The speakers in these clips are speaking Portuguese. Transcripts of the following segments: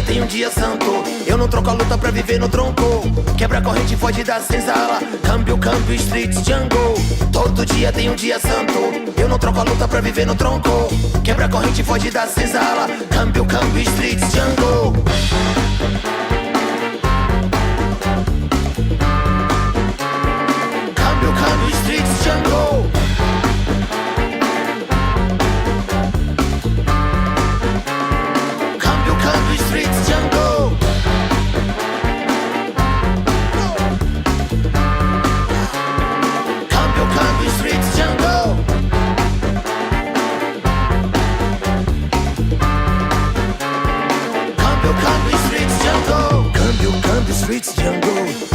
tem um dia santo. Eu não troco a luta pra viver no tronco. Quebra a corrente, foge da senzala. Câmbio, street, jungle. Todo dia tem um dia santo. Eu não troco a luta pra viver no tronco. Quebra a corrente, foge da senzala. Câmbio, street, jungle. Câmbio, street, jungle.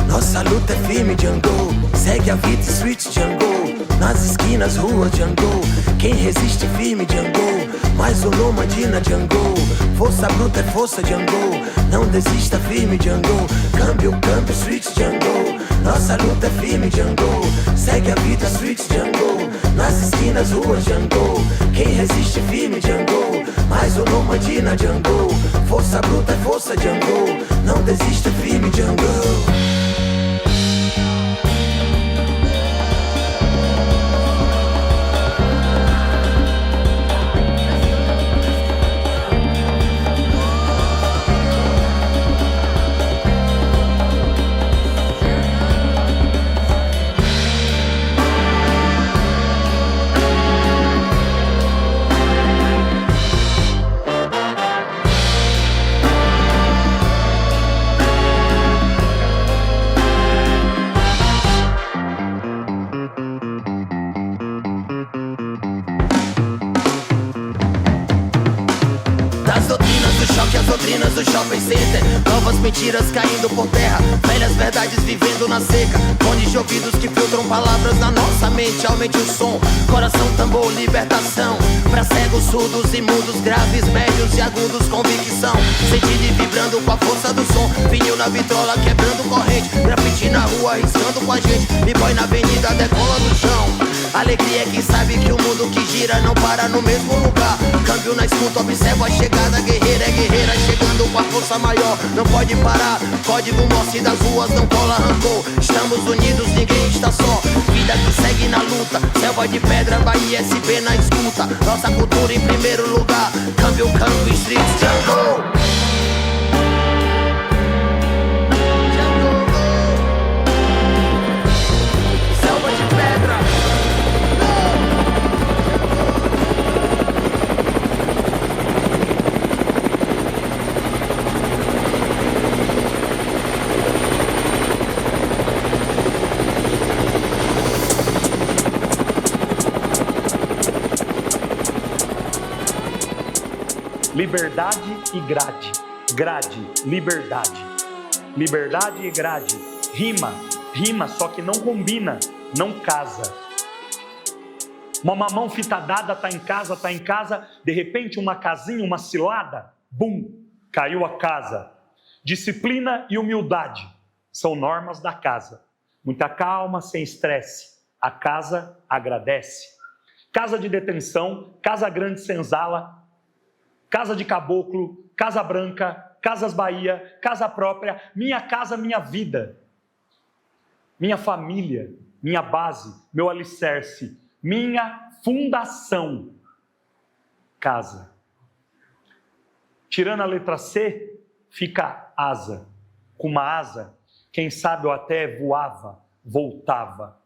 Nossa luta é firme, Django. Segue a vida, Street Django. Nas esquinas, rua, Django. Quem resiste firme, Django. Mais um nômade na Django. Força bruta é força, Django. Não desista firme, Django. Câmbio, Street Django. Nossa luta é firme, Django. Segue a vida, Street Django. Nas esquinas, rua, Django. Quem resiste firme, Django. Mais um nômade na Django. Força bruta é força, Django. Não desista firme, Django. As doutrinas do shopping center, novas mentiras caindo por terra, velhas verdades vivendo na seca, fones de ouvidos que filtram palavras na nossa mente. Aumente o som, coração, tambor, libertação. Pra cegos, surdos e mudos, graves, médios e agudos, convicção. Sentindo e vibrando com a força do som. Vinil na vitrola, quebrando corrente. Grafite na rua, riscando com a gente. B-boy na avenida, decola no chão. Alegria é quem sabe que o mundo que gira não para no mesmo lugar. Câmbio na escuta, observa a chegada. Guerreira é guerreira, chegando com a força maior. Não pode parar, código Morse das ruas não cola rancor. Estamos unidos, ninguém está só. Vida que segue na luta, selva de pedra, Bahia SP na escuta. Nossa cultura em primeiro lugar. Câmbio, street, jungle. Liberdade e grade. Grade, liberdade. Liberdade e grade. Rima, só que não combina, não casa. Uma mamão fita dada, tá em casa, de repente uma casinha, uma cilada, bum, caiu a casa. Disciplina e humildade são normas da casa. Muita calma, sem estresse. A casa agradece. Casa de detenção, casa grande senzala, casa de caboclo, casa branca, Casas Bahia, casa própria, minha casa, minha vida. Minha família, minha base, meu alicerce, minha fundação. Casa. Tirando a letra C, fica asa. Com uma asa, quem sabe eu até voava, voltava.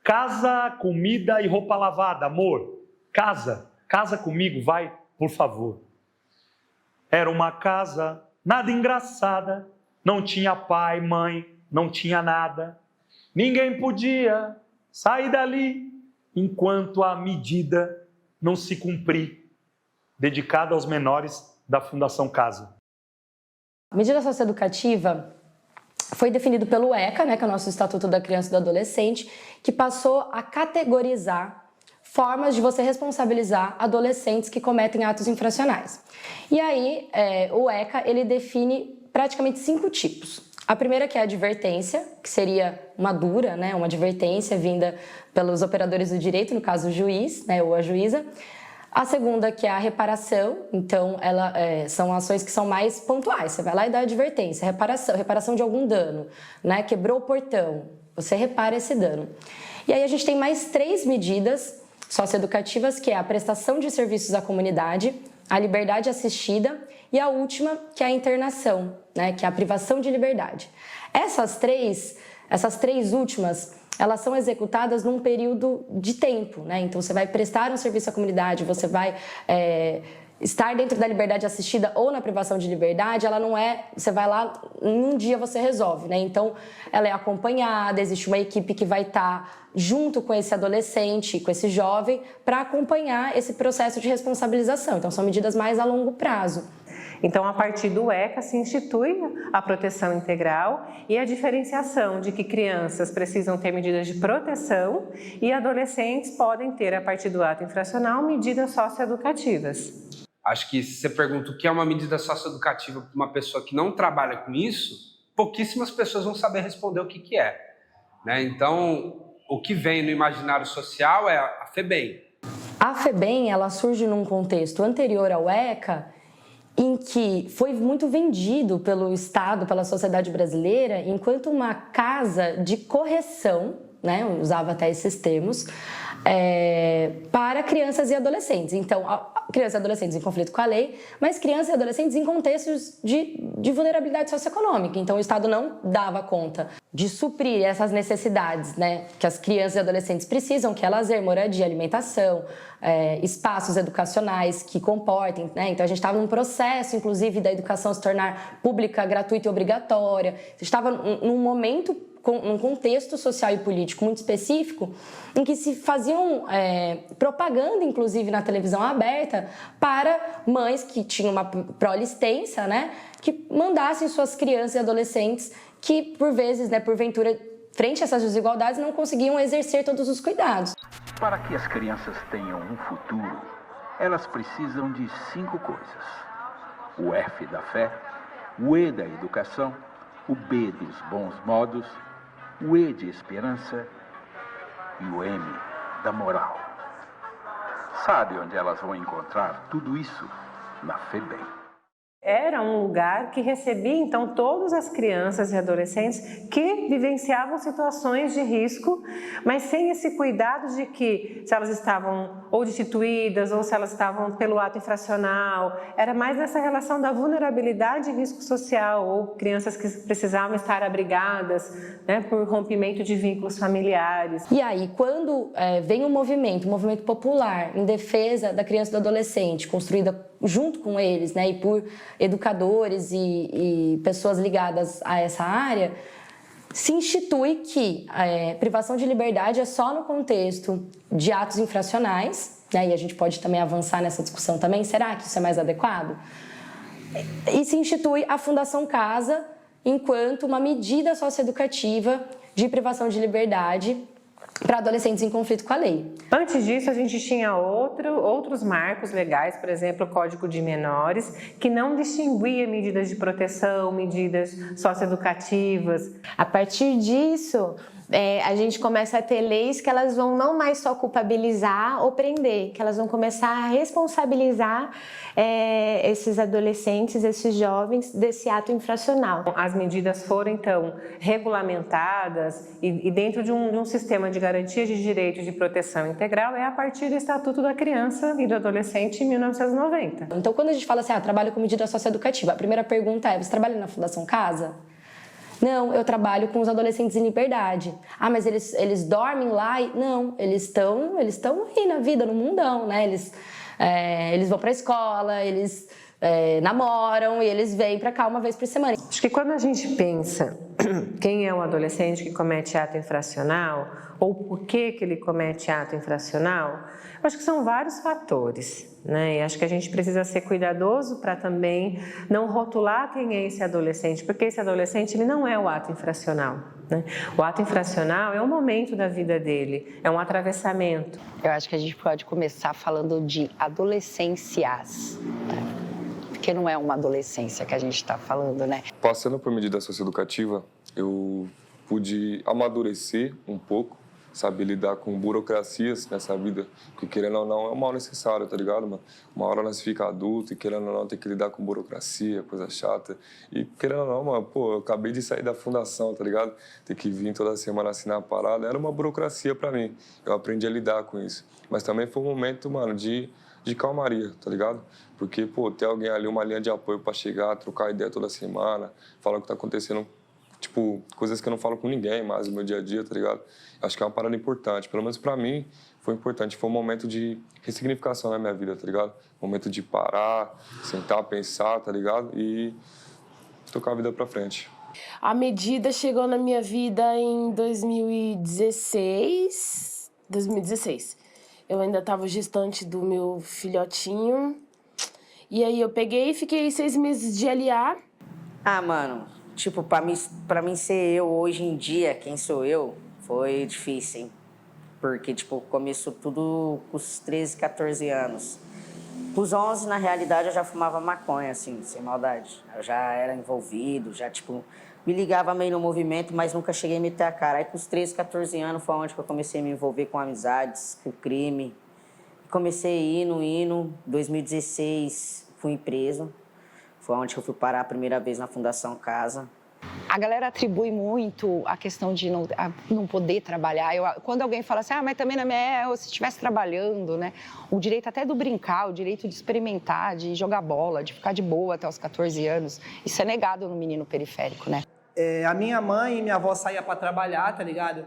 Casa, comida e roupa lavada, amor. Casa comigo, vai, por favor. Era uma casa nada engraçada, não tinha pai, mãe, não tinha nada. Ninguém podia sair dali enquanto a medida não se cumprir. Dedicada aos menores da Fundação Casa. A medida socioeducativa foi definido pelo ECA, que é o nosso Estatuto da Criança e do Adolescente, que passou a categorizar formas de você responsabilizar adolescentes que cometem atos infracionais. E aí, o ECA, ele define praticamente 5 tipos. A primeira que é a advertência, que seria uma dura, uma advertência vinda pelos operadores do direito, no caso o juiz, ou a juíza. A segunda, que é a reparação, então são ações que são mais pontuais. Você vai lá e dá advertência, reparação de algum dano, né? Quebrou o portão, você repara esse dano. E aí a gente tem mais 3 medidas socioeducativas, que é a prestação de serviços à comunidade, a liberdade assistida e a última, que é a internação, né? Que é a privação de liberdade. Essas três últimas, elas são executadas num período de tempo, né? Então, você vai prestar um serviço à comunidade, você vai estar dentro da liberdade assistida ou na privação de liberdade, ela não é... Você vai lá, em um dia você resolve, né? Então, ela é acompanhada, existe uma equipe que vai estar junto com esse adolescente, com esse jovem, para acompanhar esse processo de responsabilização. Então, são medidas mais a longo prazo. Então, a partir do ECA se institui a proteção integral e a diferenciação de que crianças precisam ter medidas de proteção e adolescentes podem ter, a partir do ato infracional, medidas socioeducativas. Acho que se você pergunta o que é uma medida socioeducativa para uma pessoa que não trabalha com isso, pouquíssimas pessoas vão saber responder o que é, né? Então, o que vem no imaginário social é a FEBEM. A FEBEM, ela surge num contexto anterior ao ECA, em que foi muito vendido pelo Estado, pela sociedade brasileira, enquanto uma casa de correção, né, eu usava até esses termos, para crianças e adolescentes. Então, crianças e adolescentes em conflito com a lei, mas crianças e adolescentes em contextos de vulnerabilidade socioeconômica. Então, o Estado não dava conta de suprir essas necessidades, né, que as crianças e adolescentes precisam, que é lazer, moradia, alimentação, espaços educacionais que comportem, né? Então, a gente estava num processo, inclusive, da educação se tornar pública, gratuita e obrigatória. A gente estava num momento, num contexto social e político muito específico, em que se faziam propaganda, inclusive na televisão aberta, para mães que tinham uma prole extensa, né, que mandassem suas crianças e adolescentes que, por vezes, né, porventura, frente a essas desigualdades, não conseguiam exercer todos os cuidados. Para que as crianças tenham um futuro, elas precisam de 5 coisas: o F da fé, o E da educação, o B dos bons modos, o E de esperança e o M da moral. Sabe onde elas vão encontrar tudo isso? Na FEBEM. Era um lugar que recebia, então, todas as crianças e adolescentes que vivenciavam situações de risco, mas sem esse cuidado de que, se elas estavam ou destituídas ou se elas estavam pelo ato infracional, era mais nessa relação da vulnerabilidade e risco social, ou crianças que precisavam estar abrigadas, né, por rompimento de vínculos familiares. E aí, quando vem um movimento popular em defesa da criança e do adolescente, construída junto com eles, né, e por educadores e pessoas ligadas a essa área, se institui que privação de liberdade é só no contexto de atos infracionais, né, e a gente pode também avançar nessa discussão também, será que isso é mais adequado? E se institui a Fundação Casa enquanto uma medida socioeducativa de privação de liberdade para adolescentes em conflito com a lei. Antes disso, a gente tinha outros marcos legais, por exemplo, o Código de Menores, que não distinguia medidas de proteção, medidas socioeducativas. A partir disso, a gente começa a ter leis que elas vão não mais só culpabilizar ou prender, que elas vão começar a responsabilizar esses adolescentes, esses jovens desse ato infracional. As medidas foram, então, regulamentadas e dentro de um sistema de garantia de direitos de proteção integral a partir do Estatuto da Criança e do Adolescente em 1990. Então, quando a gente fala assim, trabalho com medida socioeducativa, a primeira pergunta é, você trabalha na Fundação Casa? Não, eu trabalho com os adolescentes em liberdade. Ah, mas eles dormem lá? Não, eles estão aí na vida, no mundão, né? Eles vão pra escola, eles namoram e eles vêm pra cá uma vez por semana. Acho que quando a gente pensa quem é um adolescente que comete ato infracional ou por que ele comete ato infracional, eu acho que são vários fatores, né? E acho que a gente precisa ser cuidadoso para também não rotular quem é esse adolescente, porque esse adolescente ele não é o ato infracional, né? O ato infracional é um momento da vida dele, é um atravessamento. Eu acho que a gente pode começar falando de adolescências, né? Porque não é uma adolescência que a gente está falando, né? Passando por medida socioeducativa, eu pude amadurecer um pouco saber lidar com burocracias nessa vida, porque querendo ou não é um mal necessário, tá ligado, mano? Uma hora nós fica adulto e querendo ou não tem que lidar com burocracia, coisa chata. E querendo ou não, mano, pô, eu acabei de sair da fundação, tá ligado? Ter que vir toda semana assinar a parada, era uma burocracia pra mim. Eu aprendi a lidar com isso. Mas também foi um momento, mano, de calmaria, tá ligado? Porque, pô, ter alguém ali, uma linha de apoio pra chegar, trocar ideia toda semana, falar o que tá acontecendo, tipo, coisas que eu não falo com ninguém mais no meu dia a dia, tá ligado? Acho que é uma parada importante. Pelo menos pra mim, foi importante. Foi um momento de ressignificação na minha vida, tá ligado? Momento de parar, sentar, pensar, tá ligado? E tocar a vida pra frente. A medida chegou na minha vida em 2016. Eu ainda estava gestante do meu filhotinho. E aí eu peguei e fiquei 6 meses de LA. Ah, mano, tipo, pra mim ser eu hoje em dia, quem sou eu, foi difícil, hein? Porque, tipo, começou tudo com os 13, 14 anos. Com os 11, na realidade, eu já fumava maconha, assim, sem maldade. Eu já era envolvido, já, tipo, me ligava meio no movimento, mas nunca cheguei a meter a cara. Aí, com os 13, 14 anos, foi onde que eu comecei a me envolver com amizades, com crime. Comecei indo. 2016, fui preso. Foi onde que eu fui parar a primeira vez na Fundação Casa. A galera atribui muito a questão de não poder trabalhar. Quando alguém fala assim, mas também na minha se estivesse trabalhando, né? O direito até do brincar, o direito de experimentar, de jogar bola, de ficar de boa até os 14 anos, isso é negado no menino periférico, né? A minha mãe e minha avó saíam para trabalhar, tá ligado?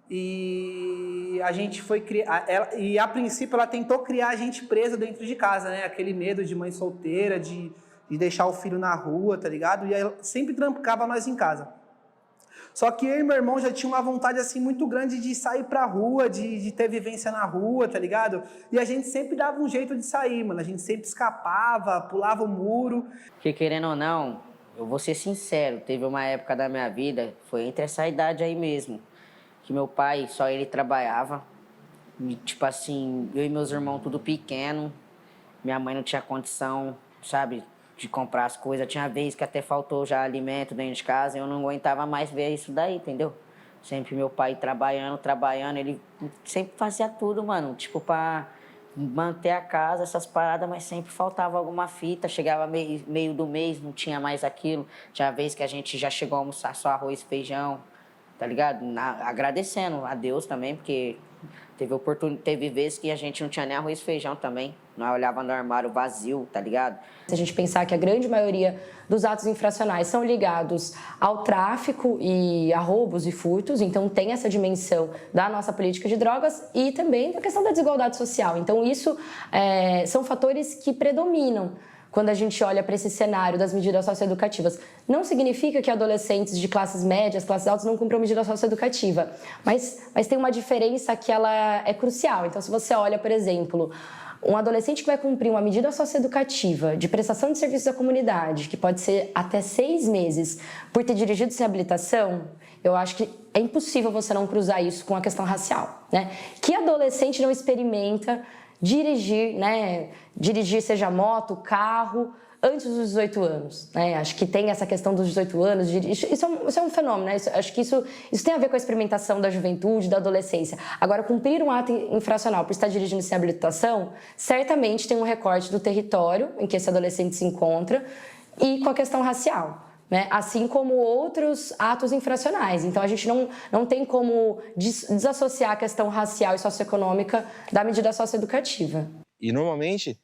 E a gente foi criar... E a princípio ela tentou criar a gente presa dentro de casa, né? Aquele medo de mãe solteira, de deixar o filho na rua, tá ligado? E ela sempre trancava nós em casa. Só que eu e meu irmão já tinham uma vontade, assim, muito grande de sair pra rua, de ter vivência na rua, tá ligado? E a gente sempre dava um jeito de sair, mano. A gente sempre escapava, pulava o muro. Porque, querendo ou não, eu vou ser sincero, teve uma época da minha vida, foi entre essa idade aí mesmo, que meu pai, só ele trabalhava. E, tipo assim, eu e meus irmãos tudo pequeno, minha mãe não tinha condição, sabe, de comprar as coisas. Tinha vez que até faltou já alimento dentro de casa e eu não aguentava mais ver isso daí, entendeu? Sempre meu pai trabalhando, ele sempre fazia tudo, mano, tipo, pra manter a casa, essas paradas, mas sempre faltava alguma fita. Chegava meio do mês, não tinha mais aquilo. Tinha vez que a gente já chegou a almoçar só arroz e feijão, tá ligado? Agradecendo a Deus também, porque teve vezes que a gente não tinha nem arroz e feijão também. Nós olhava no armário vazio, tá ligado? Se a gente pensar que a grande maioria dos atos infracionais são ligados ao tráfico e a roubos e furtos, então tem essa dimensão da nossa política de drogas e também da questão da desigualdade social. Então isso são fatores que predominam quando a gente olha para esse cenário das medidas socioeducativas. Não significa que adolescentes de classes médias, classes altas, não cumpram medida socioeducativa, mas tem uma diferença que ela é crucial. Então, se você olha, por exemplo, um adolescente que vai cumprir uma medida socioeducativa de prestação de serviços à comunidade, que pode ser até 6 meses, por ter dirigido sem habilitação, eu acho que é impossível você não cruzar isso com a questão racial, né? Que adolescente não experimenta dirigir, né? Dirigir seja moto, carro, antes dos 18 anos, né? Acho que tem essa questão dos 18 anos, isso é um fenômeno, né? Acho que isso tem a ver com a experimentação da juventude, da adolescência. Agora, cumprir um ato infracional por estar dirigindo sem habilitação, certamente tem um recorte do território em que esse adolescente se encontra e com a questão racial, né? Assim como outros atos infracionais. Então, a gente não tem como desassociar a questão racial e socioeconômica da medida socioeducativa. E, normalmente,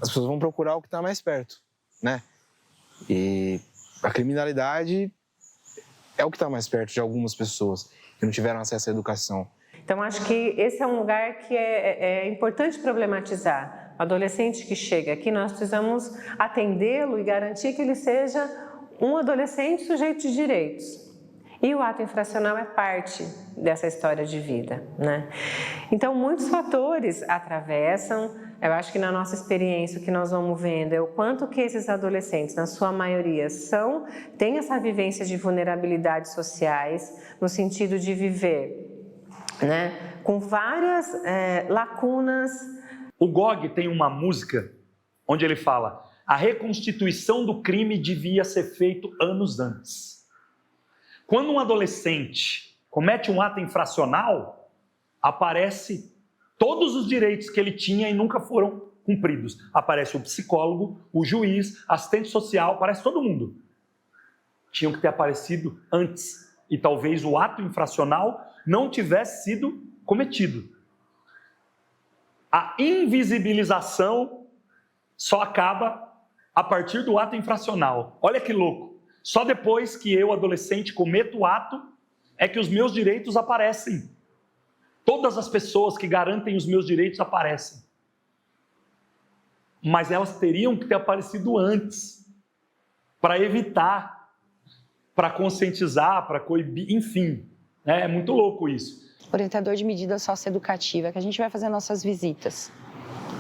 as pessoas vão procurar o que está mais perto, né? E a criminalidade é o que está mais perto de algumas pessoas que não tiveram acesso à educação. Então, acho que esse é um lugar que é importante problematizar. O adolescente que chega aqui, nós precisamos atendê-lo e garantir que ele seja um adolescente sujeito de direitos. E o ato infracional é parte dessa história de vida, né? Então, muitos fatores atravessam. Eu acho que na nossa experiência o que nós vamos vendo é o quanto que esses adolescentes, na sua maioria, têm essa vivência de vulnerabilidades sociais, no sentido de viver, né, com várias lacunas. O Gog tem uma música onde ele fala: a reconstituição do crime devia ser feito anos antes. Quando um adolescente comete um ato infracional, aparece todos os direitos que ele tinha e nunca foram cumpridos. Aparece o psicólogo, o juiz, assistente social, aparece todo mundo. Tinham que ter aparecido antes. E talvez o ato infracional não tivesse sido cometido. A invisibilização só acaba a partir do ato infracional. Olha que louco. Só depois que eu, adolescente, cometo o ato, é que os meus direitos aparecem. Todas as pessoas que garantem os meus direitos aparecem. Mas elas teriam que ter aparecido antes, para evitar, para conscientizar, para coibir, enfim. É muito louco isso. Orientador de medida socioeducativa, que a gente vai fazer nossas visitas.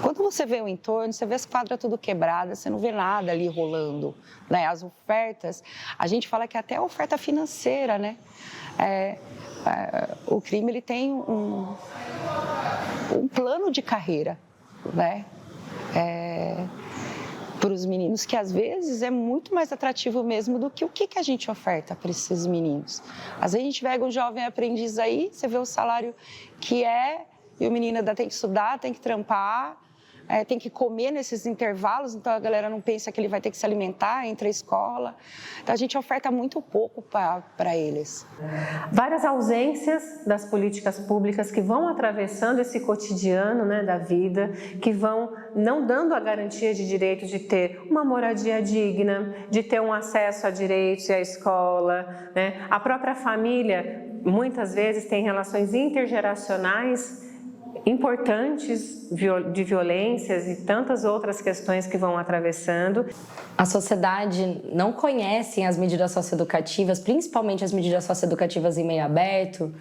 Quando você vê o entorno, você vê as quadras tudo quebradas, você não vê nada ali rolando, né? As ofertas, a gente fala que até a oferta financeira, né? O crime, ele tem um plano de carreira, né? Para os meninos, que às vezes é muito mais atrativo mesmo do que o que a gente oferta para esses meninos. Às vezes a gente pega um jovem aprendiz aí, você vê o salário que é, e o menino ainda tem que estudar, tem que trampar, tem que comer nesses intervalos, então a galera não pensa que ele vai ter que se alimentar entre a escola. Então a gente oferta muito pouco para eles. Várias ausências das políticas públicas que vão atravessando esse cotidiano, né, da vida, que vão não dando a garantia de direito de ter uma moradia digna, de ter um acesso a direitos e à escola, né? A própria família, muitas vezes, tem relações intergeracionais importantes de violências e tantas outras questões que vão atravessando. A sociedade não conhece as medidas socioeducativas, principalmente as medidas socioeducativas em meio aberto,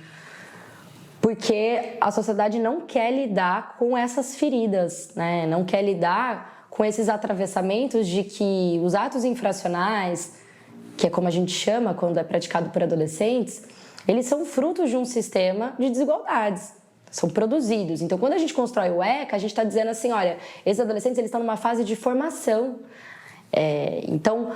porque a sociedade não quer lidar com essas feridas, né? Não quer lidar com esses atravessamentos de que os atos infracionais, que é como a gente chama quando é praticado por adolescentes, eles são frutos de um sistema de desigualdades. São produzidos. Então, quando a gente constrói o ECA, a gente está dizendo assim, olha, esses adolescentes eles estão numa fase de formação. Então,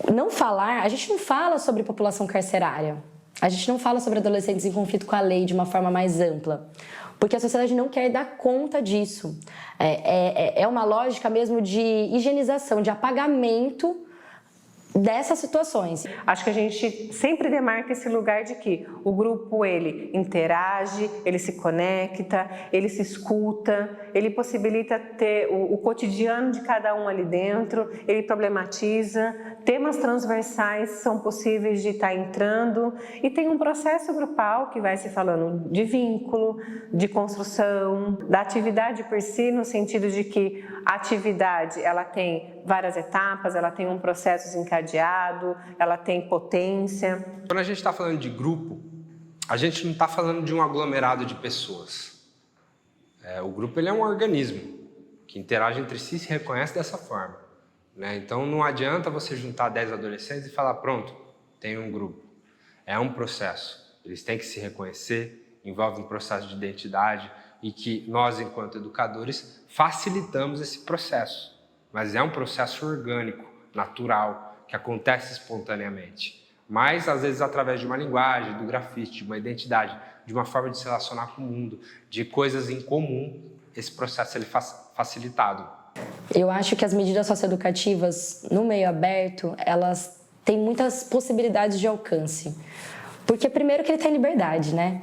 a gente não fala sobre população carcerária. A gente não fala sobre adolescentes em conflito com a lei de uma forma mais ampla. Porque a sociedade não quer dar conta disso. É uma lógica mesmo de higienização, de apagamento dessas situações. Acho que a gente sempre demarca esse lugar de que o grupo, ele interage, ele se conecta, ele se escuta, ele possibilita ter o cotidiano de cada um ali dentro, ele problematiza, temas transversais são possíveis de estar entrando e tem um processo grupal que vai se falando de vínculo, de construção, da atividade por si, no sentido de que a atividade, ela tem várias etapas, ela tem um processo encadeado, ela tem potência. Quando a gente está falando de grupo, a gente não está falando de um aglomerado de pessoas. O grupo, ele é um organismo que interage entre si e se reconhece dessa forma, né? Então não adianta você juntar 10 adolescentes e falar, pronto, tem um grupo. É um processo, eles têm que se reconhecer, envolve um processo de identidade e que nós, enquanto educadores, facilitamos esse processo. Mas é um processo orgânico, natural, que acontece espontaneamente. Mas, às vezes, através de uma linguagem, do grafite, de uma identidade, de uma forma de se relacionar com o mundo, de coisas em comum, esse processo ele é facilitado. Eu acho que as medidas socioeducativas no meio aberto, elas têm muitas possibilidades de alcance. Porque, primeiro, que ele tem liberdade, né?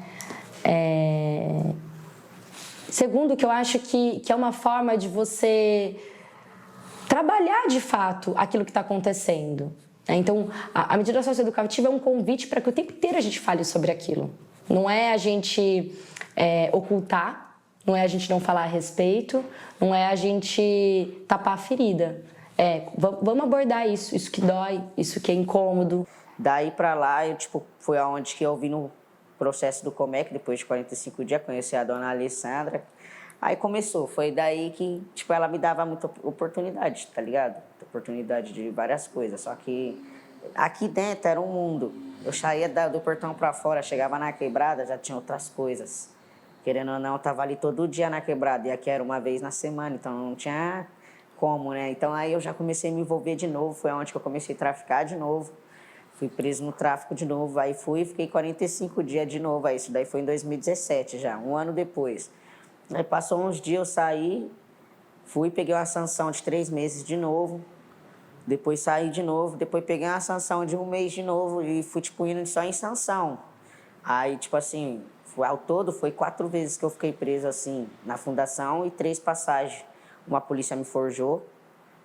Segundo, que eu acho que é uma forma de você trabalhar de fato aquilo que está acontecendo. Então, a medida socioeducativa é um convite para que o tempo inteiro a gente fale sobre aquilo. Não é a gente ocultar, não é a gente não falar a respeito, não é a gente tapar a ferida. Vamos abordar isso que dói, isso que é incômodo. Daí para lá, foi aonde que eu vi no processo do Comec, depois de 45 dias, conheci a dona Alessandra. Aí começou, foi daí que, ela me dava muita oportunidade, tá ligado? Oportunidade de várias coisas, só que aqui dentro era um mundo. Eu saía do portão pra fora, chegava na quebrada, já tinha outras coisas. Querendo ou não, eu tava ali todo dia na quebrada, e aqui era uma vez na semana, então não tinha como, né? Então aí eu já comecei a me envolver de novo, foi onde que eu comecei a traficar de novo. Fui preso no tráfico de novo, aí fiquei 45 dias de novo, aí isso daí foi em 2017 já, um ano depois. Aí passou uns dias, eu saí, peguei uma sanção de 3 meses de novo, depois saí de novo, depois peguei uma sanção de 1 mês de novo e fui, tipo, indo só em sanção. Aí, tipo assim, ao todo foi 4 vezes que eu fiquei preso, assim, na fundação e 3 passagens. Uma polícia me forjou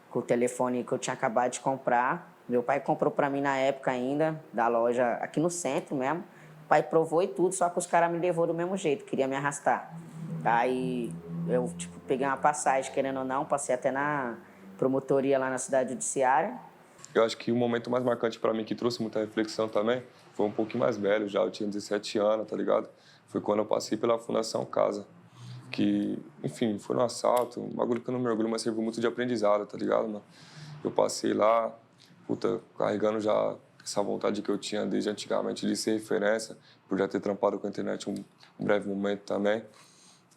com o telefone que eu tinha acabado de comprar. Meu pai comprou pra mim na época ainda, da loja aqui no centro mesmo. O pai provou e tudo, só que os caras me levou do mesmo jeito, queria me arrastar. Aí eu, tipo, peguei uma passagem, querendo ou não, passei até na promotoria lá na cidade judiciária. Eu acho que o momento mais marcante para mim, que trouxe muita reflexão também, foi um pouquinho mais velho já, eu tinha 17 anos, tá ligado? Foi quando eu passei pela Fundação Casa, que, enfim, foi um assalto, um bagulho que eu não me orgulho, mas serviu muito de aprendizado, tá ligado, mano? Eu passei lá, carregando já essa vontade que eu tinha desde antigamente de ser referência, por já ter trampado com a internet um breve momento também.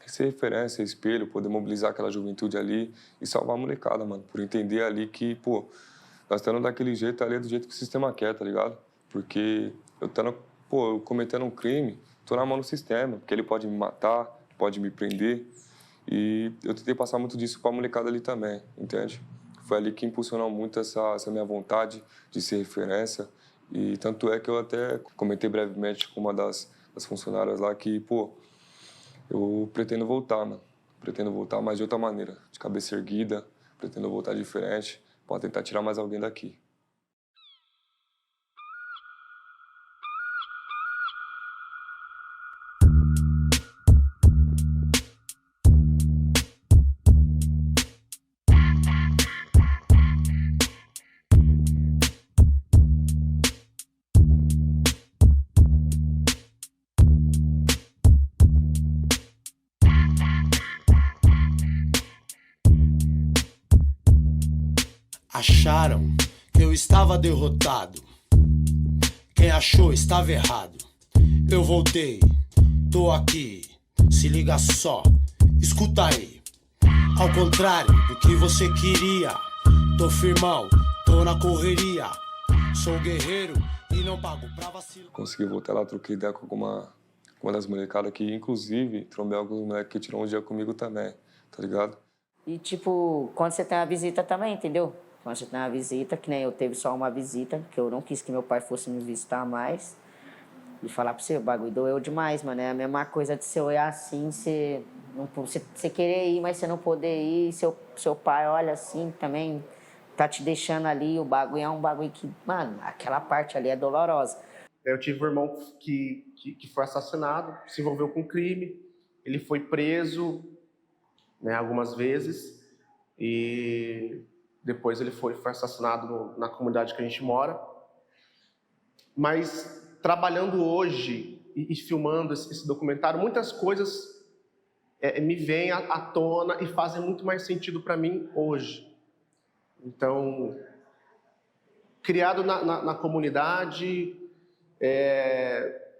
Ser referência, espelho, poder mobilizar aquela juventude ali e salvar a molecada, mano. Por entender ali que, pô, nós estamos daquele jeito ali, do jeito que o sistema quer, tá ligado? Porque eu cometendo um crime, tô na mão do sistema, porque ele pode me matar, pode me prender. E eu tentei passar muito disso pra molecada ali também, entende? Foi ali que impulsionou muito essa minha vontade de ser referência. E tanto é que eu até comentei brevemente com uma das funcionárias lá que, pô, eu pretendo voltar, mano. Pretendo voltar, mas de outra maneira, de cabeça erguida, pretendo voltar diferente, para tentar tirar mais alguém daqui. Acharam que eu estava derrotado. Quem achou estava errado. Eu voltei, tô aqui. Se liga só, escuta aí. Ao contrário do que você queria, tô firmão, tô na correria. Sou guerreiro e não pago pra vacilar. Consegui voltar lá, troquei ideia com uma das molecadas que, inclusive, trombei alguns moleques que tirou um dia comigo também, tá ligado? E, tipo, quando você tem uma visita também, entendeu? Quando você tem uma visita, que nem eu teve só uma visita, que eu não quis que meu pai fosse me visitar mais. E falar pra você, o bagulho doeu demais, mano. É a mesma coisa de você olhar assim, você querer ir, mas você não poder ir. Seu pai olha assim também, tá te deixando ali. O bagulho é um bagulho que, mano, aquela parte ali é dolorosa. Eu tive um irmão que foi assassinado, se envolveu com crime. Ele foi preso, né, algumas vezes. E depois ele foi assassinado na comunidade que a gente mora. Mas trabalhando hoje e filmando esse documentário, muitas coisas me vêm à tona e fazem muito mais sentido para mim hoje. Então, criado na comunidade,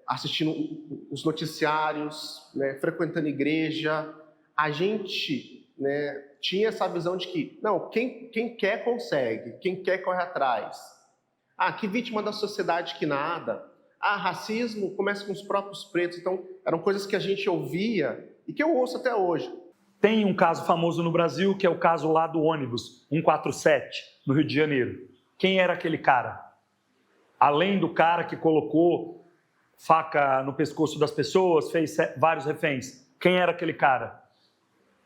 assistindo os noticiários, né, frequentando igreja, a gente, né, tinha essa visão de que, não, quem quer consegue, quem quer corre atrás. Ah, que vítima da sociedade que nada. Ah, racismo começa com os próprios pretos. Então, eram coisas que a gente ouvia e que eu ouço até hoje. Tem um caso famoso no Brasil, que é o caso lá do ônibus 147, no Rio de Janeiro. Quem era aquele cara? Além do cara que colocou faca no pescoço das pessoas, fez vários reféns. Quem era aquele cara?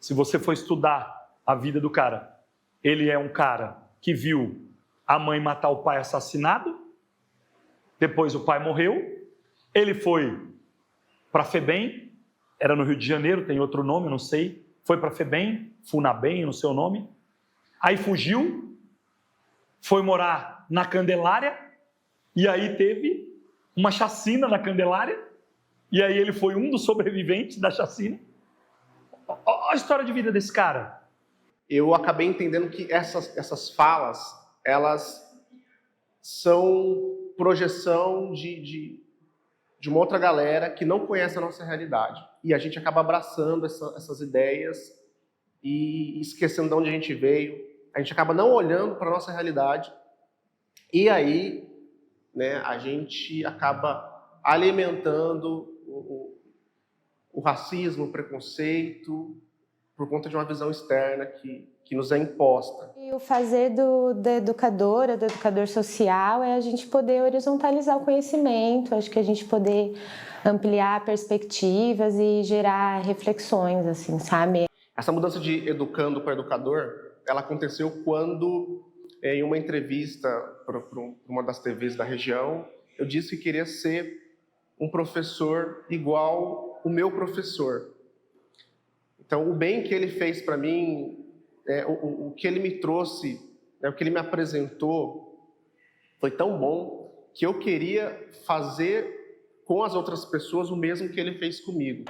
Se você for estudar a vida do cara, ele é um cara que viu a mãe matar o pai assassinado, depois o pai morreu, ele foi para FEBEM, era no Rio de Janeiro, tem outro nome, não sei, foi para FEBEM, FUNABEM, no seu nome, aí fugiu, foi morar na Candelária, e aí teve uma chacina na Candelária, e aí ele foi um dos sobreviventes da chacina. Olha a história de vida desse cara. Eu acabei entendendo que essas falas, elas são projeção de uma outra galera que não conhece a nossa realidade. E a gente acaba abraçando essas ideias e esquecendo de onde a gente veio. A gente acaba não olhando para a nossa realidade. E aí, né, a gente acaba alimentando o racismo, o preconceito, por conta de uma visão externa que nos é imposta. E o fazer da educadora, do educador social, é a gente poder horizontalizar o conhecimento, acho que a gente poder ampliar perspectivas e gerar reflexões, assim, sabe? Essa mudança de educando para educador, ela aconteceu quando, em uma entrevista para uma das TVs da região, eu disse que queria ser um professor igual o meu professor. Então, o bem que ele fez para mim, o que ele me trouxe, o que ele me apresentou, foi tão bom que eu queria fazer com as outras pessoas o mesmo que ele fez comigo.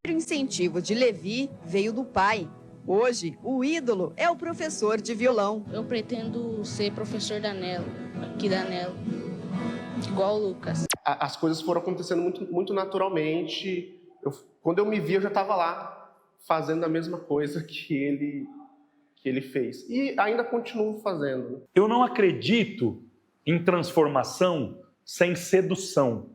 O incentivo de Levi veio do pai. Hoje, o ídolo é o professor de violão. Eu pretendo ser professor da Nelo, aqui da Nelo, igual o Lucas. As coisas foram acontecendo muito naturalmente. Quando eu me vi, eu já estava lá, fazendo a mesma coisa que ele fez. E ainda continuo fazendo. Eu não acredito em transformação sem sedução.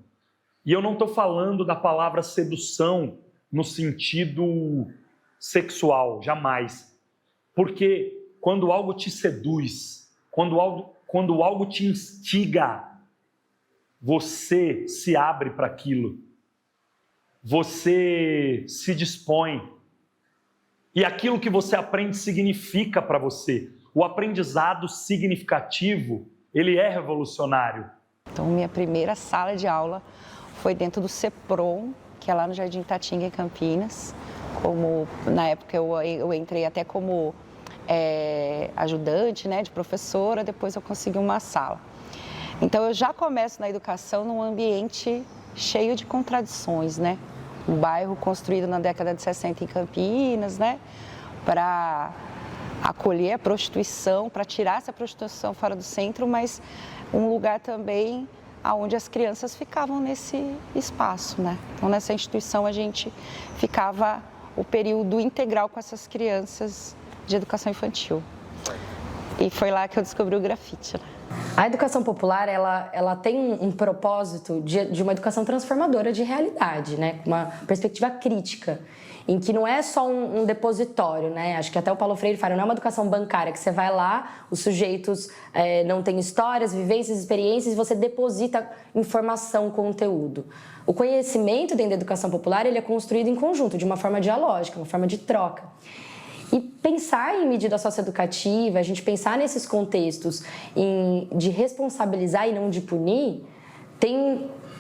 E eu não estou falando da palavra sedução no sentido sexual, jamais. Porque quando algo te seduz, quando algo te instiga, você se abre para aquilo. Você se dispõe. E aquilo que você aprende significa para você. O aprendizado significativo, ele é revolucionário. Então, minha primeira sala de aula foi dentro do CEPROM, que é lá no Jardim Tatinga, em Campinas. Na época eu entrei até como ajudante, né, de professora, depois eu consegui uma sala. Então eu já começo na educação num ambiente cheio de contradições, né? Um bairro construído na década de 60 em Campinas, né, para acolher a prostituição, para tirar essa prostituição fora do centro, mas um lugar também onde as crianças ficavam nesse espaço, né? Então, nessa instituição, a gente ficava o período integral com essas crianças de educação infantil. E foi lá que eu descobri o grafite, né? A educação popular, ela tem um propósito de uma educação transformadora de realidade, né? Uma perspectiva crítica, em que não é só um depositório, né? Acho que até o Paulo Freire fala, não é uma educação bancária, que você vai lá, os sujeitos não têm histórias, vivências, experiências, e você deposita informação, conteúdo. O conhecimento dentro da educação popular, ele é construído em conjunto, de uma forma dialógica, uma forma de troca. E pensar em medida socioeducativa, a gente pensar nesses contextos de responsabilizar e não de punir,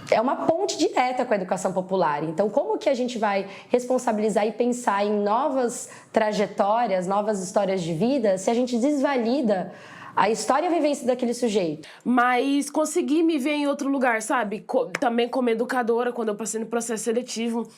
é uma ponte direta com a educação popular. Então, como que a gente vai responsabilizar e pensar em novas trajetórias, novas histórias de vida, se a gente desvalida a história e a vivência daquele sujeito? Mas consegui me ver em outro lugar, sabe? Também como educadora, quando eu passei no processo seletivo.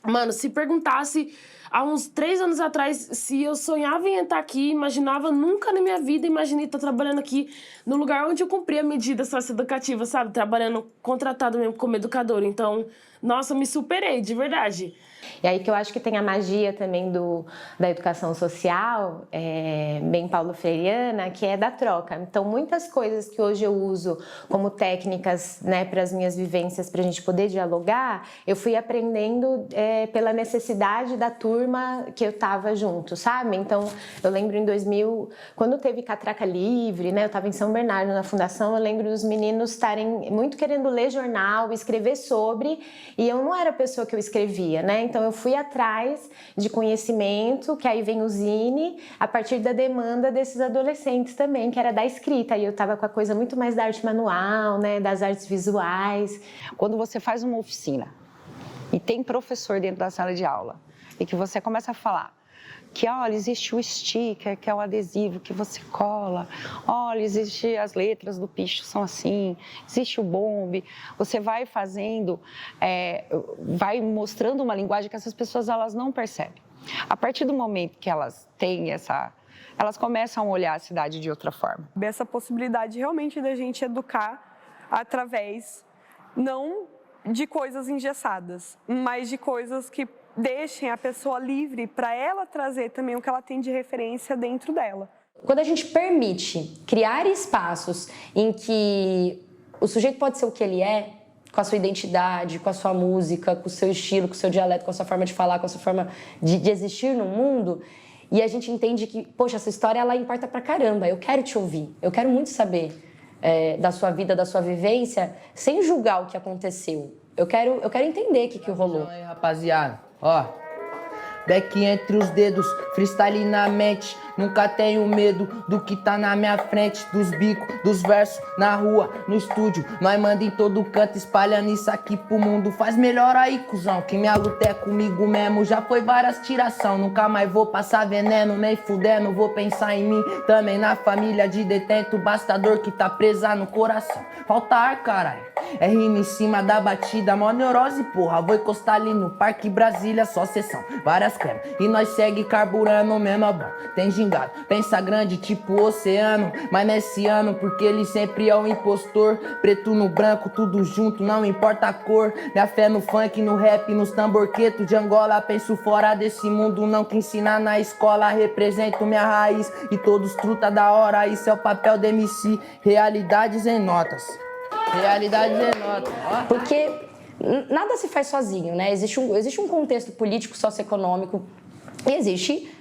Mano, se perguntasse há uns 3 anos atrás se eu sonhava em estar aqui, imaginava, nunca na minha vida imaginei estar trabalhando aqui no lugar onde eu cumpri a medida socioeducativa, sabe? Trabalhando contratado mesmo como educadora. Então, nossa, me superei, de verdade. E aí que eu acho que tem a magia também da educação social, bem paulo freireana, que é da troca. Então, muitas coisas que hoje eu uso como técnicas, né, para as minhas vivências, para a gente poder dialogar, eu fui aprendendo pela necessidade da turma que eu estava junto, sabe? Então, eu lembro em 2000, quando teve Catraca Livre, né, eu estava em São Bernardo, na fundação, eu lembro dos meninos estarem muito querendo ler jornal, escrever sobre, e eu não era a pessoa que eu escrevia, né? Então, eu fui atrás de conhecimento, que aí vem o Zine, a partir da demanda desses adolescentes também, que era da escrita. E eu estava com a coisa muito mais da arte manual, né, das artes visuais. Quando você faz uma oficina e tem professor dentro da sala de aula e que você começa a falar que, olha, existe o sticker, que é o adesivo que você cola, olha, existe as letras do picho são assim, existe o bombe, você vai fazendo, vai mostrando uma linguagem que essas pessoas elas não percebem. A partir do momento que elas têm elas começam a olhar a cidade de outra forma. Essa possibilidade realmente da gente educar através, não de coisas engessadas, mas de coisas que deixem a pessoa livre para ela trazer também o que ela tem de referência dentro dela. Quando a gente permite criar espaços em que O sujeito pode ser o que ele é, com a sua identidade, com a sua música, com o seu estilo, com o seu dialeto, com a sua forma de falar, com a sua forma de existir no mundo. E a gente entende que, poxa, essa história, ela importa pra caramba. Eu quero te ouvir, eu quero muito saber da sua vida, da sua vivência, sem julgar o que aconteceu. Eu quero entender o que rolou. Aí, rapaziada, ó. Beck entre os dedos, freestyle na mente. Nunca tenho medo do que tá na minha frente. Dos bicos, dos versos, na rua, no estúdio. Nós manda em todo canto, espalhando isso aqui pro mundo. Faz melhor aí, cuzão, que minha luta é comigo mesmo. Já foi várias tiração, nunca mais vou passar veneno. Nem fudendo, vou pensar em mim. Também na família de detento, basta dor que tá presa no coração. Falta ar, caralho. É rima em cima da batida, mó neurose, porra. Vou encostar ali no Parque Brasília, só sessão, várias cremas. E nós segue carburando mesmo, é bom. Tem gingado, pensa grande, tipo oceano. Mas nesse ano, porque ele sempre é o impostor. Preto no branco, tudo junto, não importa a cor. Minha fé no funk, no rap, nos tamborquetos de Angola. Penso fora desse mundo, não que ensinar na escola. Represento minha raiz e todos truta da hora. Isso é o papel do MC, realidades em notas. Realidade denota. Porque nada se faz sozinho, né? Existe um contexto político, socioeconômico e existe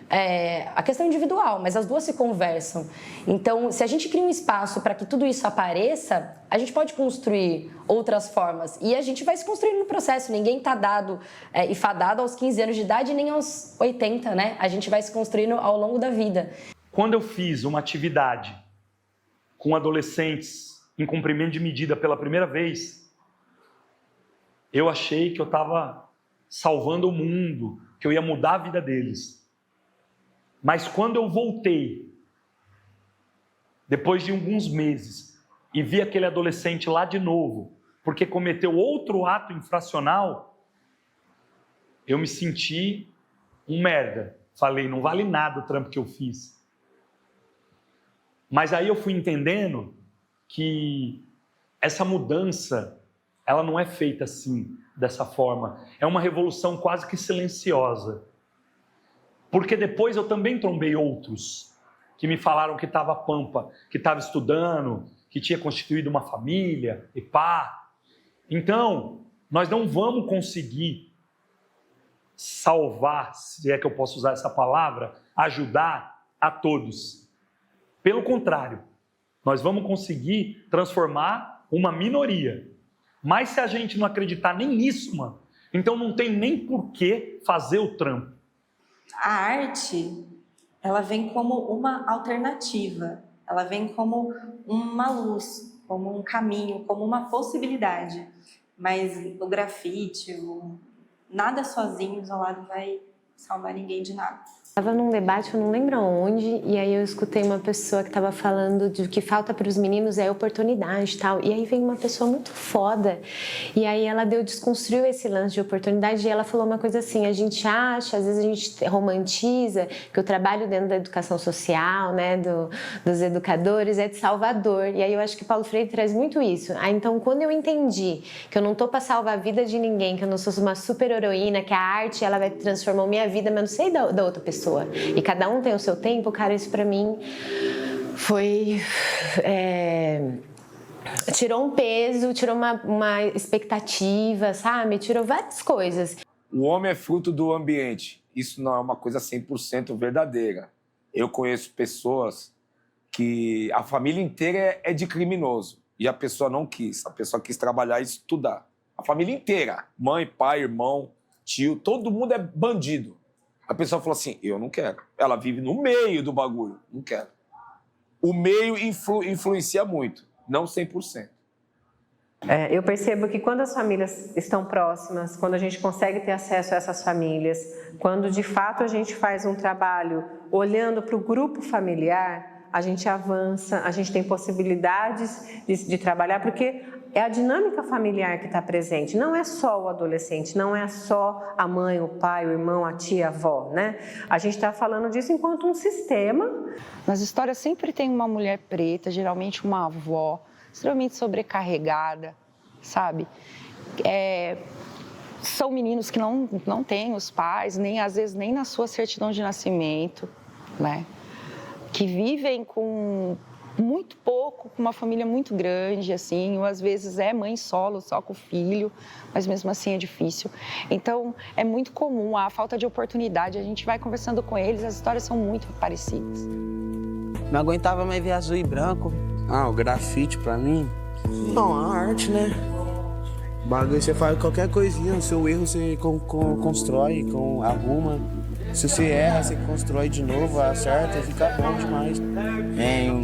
a questão individual, mas as duas se conversam. Então, se a gente cria um espaço para que tudo isso apareça, a gente pode construir outras formas. E a gente vai se construindo no processo. Ninguém está dado e fadado aos 15 anos de idade nem aos 80, né? A gente vai se construindo ao longo da vida. Quando eu fiz uma atividade com adolescentes em cumprimento de medida pela primeira vez, eu achei que eu estava salvando o mundo, que eu ia mudar a vida deles. Mas quando eu voltei, depois de alguns meses, e vi aquele adolescente lá de novo, porque cometeu outro ato infracional, eu me senti um merda. Falei, não vale nada o trampo que eu fiz. Mas aí eu fui entendendo que essa mudança, ela não é feita assim, dessa forma. É uma revolução quase que silenciosa. Porque depois eu também trombei outros que me falaram que estava pampa, que estava estudando, que tinha constituído uma família, e pá. Então, nós não vamos conseguir salvar, se é que eu posso usar essa palavra, ajudar a todos. Pelo contrário, nós vamos conseguir transformar uma minoria. Mas se a gente não acreditar nem nisso, mano, então não tem nem por que fazer o trampo. A arte, ela vem como uma alternativa, ela vem como uma luz, como um caminho, como uma possibilidade. Mas o grafite, nada sozinho, isolado, vai salvar ninguém de nada. Estava num debate, eu não lembro aonde, e aí eu escutei uma pessoa que estava falando de que falta para os meninos é oportunidade e tal. E aí veio uma pessoa muito foda, e aí ela desconstruiu esse lance de oportunidade, e ela falou uma coisa assim: a gente acha, às vezes a gente romantiza que o trabalho dentro da educação social, né, dos educadores é de salvador. E aí eu acho que Paulo Freire traz muito isso. Aí então, quando eu entendi que eu não tô para salvar a vida de ninguém, que eu não sou uma super heroína, que a arte ela vai transformar minha vida, mas eu não sei da outra pessoa. E cada um tem o seu tempo, cara, isso pra mim foi... tirou um peso, tirou uma expectativa, sabe? Tirou várias coisas. O homem é fruto do ambiente. Isso não é uma coisa 100% verdadeira. Eu conheço pessoas que a família inteira é de criminoso e a pessoa não quis. A pessoa quis trabalhar e estudar. A família inteira, mãe, pai, irmão, tio, todo mundo é bandido. A pessoa falou assim, eu não quero. Ela vive no meio do bagulho, não quero. O meio influencia muito, não 100%. Eu percebo que quando as famílias estão próximas, quando a gente consegue ter acesso a essas famílias, quando de fato a gente faz um trabalho olhando para o grupo familiar, a gente avança, a gente tem possibilidades de trabalhar, porque é a dinâmica familiar que está presente, não é só o adolescente, não é só a mãe, o pai, o irmão, a tia, a avó, né? A gente está falando disso enquanto um sistema. Nas histórias sempre tem uma mulher preta, geralmente uma avó, extremamente sobrecarregada, sabe? São meninos que não têm os pais, nem às vezes nem na sua certidão de nascimento, né? Que vivem com muito pouco, com uma família muito grande, assim, ou às vezes é mãe solo, só com o filho, mas mesmo assim é difícil. Então, é muito comum a falta de oportunidade, a gente vai conversando com eles, as histórias são muito parecidas. Não aguentava mais ver azul e branco. O grafite pra mim? Não, a arte, né? O bagulho você faz qualquer coisinha, o seu erro você constrói, arruma. Se você erra, você constrói de novo, acerta, fica bom demais.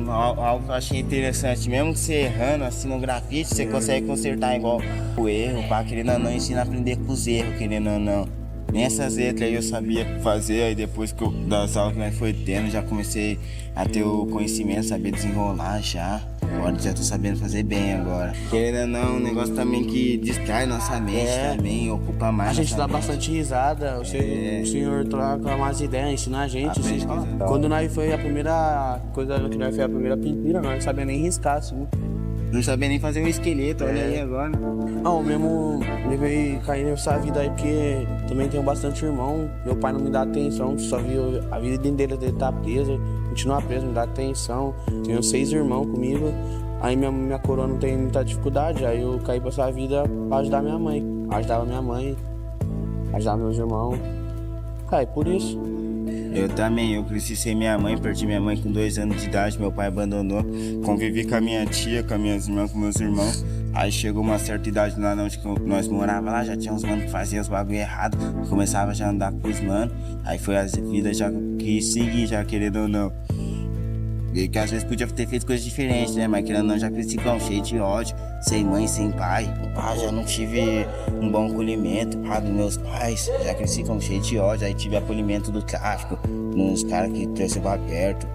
Algo que eu achei interessante, mesmo que você errando assim no grafite, você consegue consertar igual o erro, pá, querendo ou não, ensina a aprender com os erros, querendo ou não. Nem essas letras aí eu sabia fazer, aí depois das aulas que nós foi tendo, já comecei a ter o conhecimento, saber desenrolar já. Agora já tô sabendo fazer bem agora. Querendo ou não, um negócio também que distrai nossa mente também, ocupa mais. A gente dá bastante risada, o senhor troca umas ideias, ensina a gente. Quando nós foi a primeira coisa que nós fez a primeira pintura, nós não sabia nem riscar, assim. Não sabia nem fazer um esqueleto, olha aí agora. Mesmo levei cair nessa vida aí porque também tenho bastante irmão. Meu pai não me dá atenção, só viu a vida inteira dele tá presa, continua preso, me dá atenção. Tenho 6 irmãos comigo, aí minha coroa não tem muita dificuldade, aí eu caí pra essa vida pra ajudar minha mãe. Ajudava minha mãe, ajudava meus irmãos. Caí por isso. Eu também, eu cresci sem minha mãe, perdi minha mãe com 2 anos de idade, meu pai abandonou. Convivi com a minha tia, com as minhas irmãs, com meus irmãos. Aí chegou uma certa idade lá onde nós morávamos lá, já tinha uns manos que faziam os bagulho errado. Começava já a andar com os manos, aí foi a vida já que segui, já querendo ou não. E que às vezes podia ter feito coisas diferentes, né? Mas querendo ou não, já cresci cheio de ódio, sem mãe, sem pai. Já não tive um bom acolhimento dos meus pais. Já cresci cheio de ódio, aí tive acolhimento do tráfico, nos caras que trouxeram pra perto,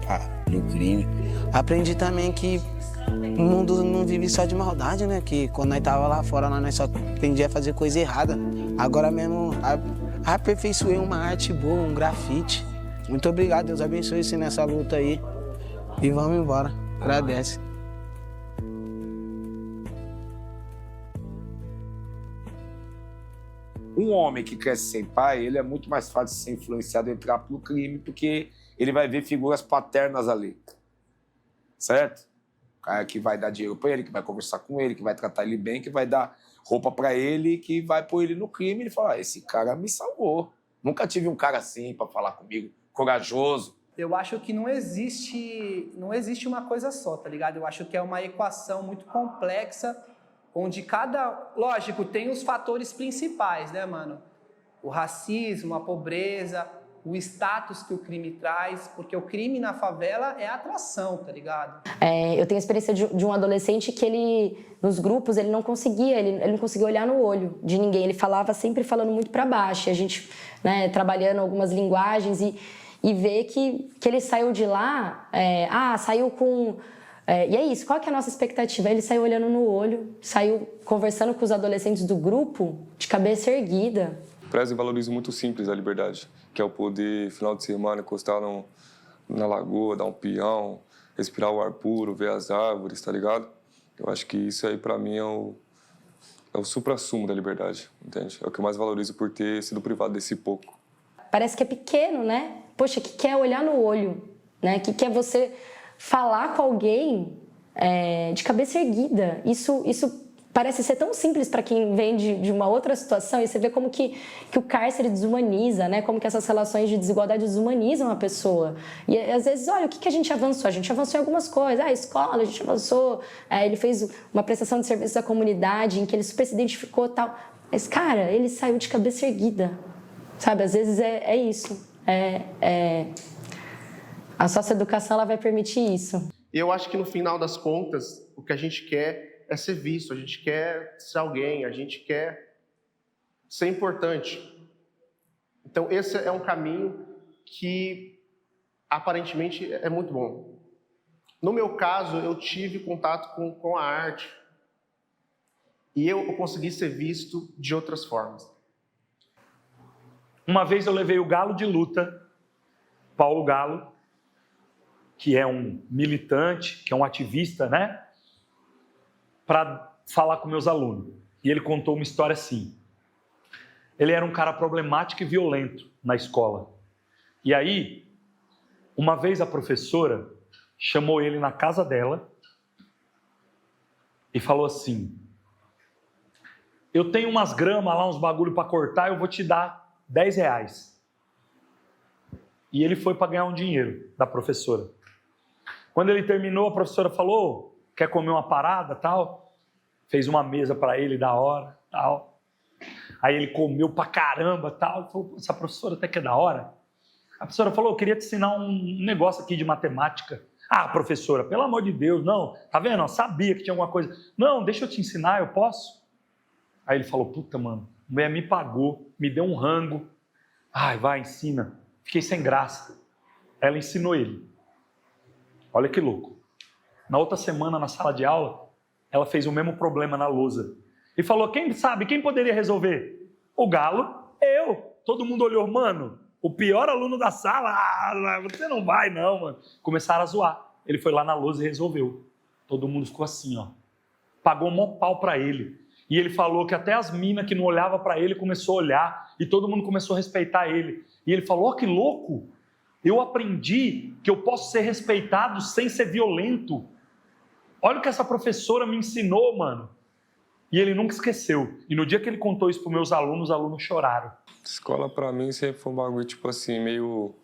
do crime. Aprendi também que o mundo não vive só de maldade, né? Que quando nós tava lá fora, nós só aprendia a fazer coisa errada. Agora mesmo, aperfeiçoei uma arte boa, um grafite. Muito obrigado, Deus abençoe você nessa luta aí. E vamos embora. Agradece. Um homem que cresce sem pai, ele é muito mais fácil de ser influenciado a entrar pelo crime, porque ele vai ver figuras paternas ali. Certo? O cara que vai dar dinheiro para ele, que vai conversar com ele, que vai tratar ele bem, que vai dar roupa para ele, que vai pôr ele no crime. Ele fala, esse cara me salvou. Nunca tive um cara assim para falar comigo, corajoso. Eu acho que não existe uma coisa só, tá ligado? Eu acho que é uma equação muito complexa, onde lógico, tem os fatores principais, né, mano? O racismo, a pobreza, o status que o crime traz, porque o crime na favela é atração, tá ligado? Eu tenho a experiência de um adolescente que ele, nos grupos, ele não conseguia olhar no olho de ninguém, ele falava sempre falando muito para baixo, e a gente, né, trabalhando algumas linguagens e ver que ele saiu de lá, saiu com... e é isso, qual que é a nossa expectativa? Ele saiu olhando no olho, saiu conversando com os adolescentes do grupo de cabeça erguida. Prezo e valorizo muito simples a liberdade, que é o poder, final de semana, encostar na lagoa, dar um peão, respirar o ar puro, ver as árvores, tá ligado? Eu acho que isso aí, pra mim, é o suprassumo da liberdade, entende? É o que eu mais valorizo por ter sido privado desse pouco. Parece que é pequeno, né? Poxa, que quer olhar no olho, né? Que quer você falar com alguém de cabeça erguida. Isso parece ser tão simples para quem vem de uma outra situação, e você vê como que o cárcere desumaniza, né? Como que essas relações de desigualdade desumanizam a pessoa. E às vezes, olha, o que a gente avançou? A gente avançou em algumas coisas. A escola, a gente avançou. Ele fez uma prestação de serviço à comunidade em que ele super se identificou e tal. Mas, cara, ele saiu de cabeça erguida. Sabe, às vezes é isso. A socioeducação, ela vai permitir isso. Eu acho que no final das contas, o que a gente quer é ser visto, a gente quer ser alguém, a gente quer ser importante. Então esse é um caminho que aparentemente é muito bom. No meu caso, eu tive contato com a arte e eu consegui ser visto de outras formas. Uma vez eu levei o Galo de Luta, Paulo Galo, que é um militante, que é um ativista, né? Para falar com meus alunos. E ele contou uma história assim. Ele era um cara problemático e violento na escola. E aí, uma vez a professora chamou ele na casa dela e falou assim: eu tenho umas gramas lá, uns bagulho para cortar, eu vou te dar R$10. E ele foi para ganhar um dinheiro da professora. Quando ele terminou, a professora falou: quer comer uma parada, tal? Fez uma mesa para ele da hora, tal. Aí ele comeu pra caramba, tal. Falou: essa professora até que é da hora. A professora falou: eu queria te ensinar um negócio aqui de matemática. Ah, professora, pelo amor de Deus, não. Tá vendo? Eu sabia que tinha alguma coisa. Não, deixa eu te ensinar, eu posso? Aí ele falou: puta, mano, a mulher me pagou, me deu um rango. Ai, vai, ensina. Fiquei sem graça. Ela ensinou ele. Olha que louco. Na outra semana, na sala de aula, ela fez o mesmo problema na lousa. E falou: quem sabe, quem poderia resolver? O Galo, eu. Todo mundo olhou: mano, o pior aluno da sala, você não vai não, mano. Começaram a zoar. Ele foi lá na lousa e resolveu. Todo mundo ficou assim, ó. Pagou um mó pau pra ele. E ele falou que até as minas que não olhavam pra ele começou a olhar. E todo mundo começou a respeitar ele. E ele falou: ó, que louco. Eu aprendi que eu posso ser respeitado sem ser violento. Olha o que essa professora me ensinou, mano. E ele nunca esqueceu. E no dia que ele contou isso para os alunos choraram. Escola, pra mim, sempre foi um bagulho, tipo assim, meio...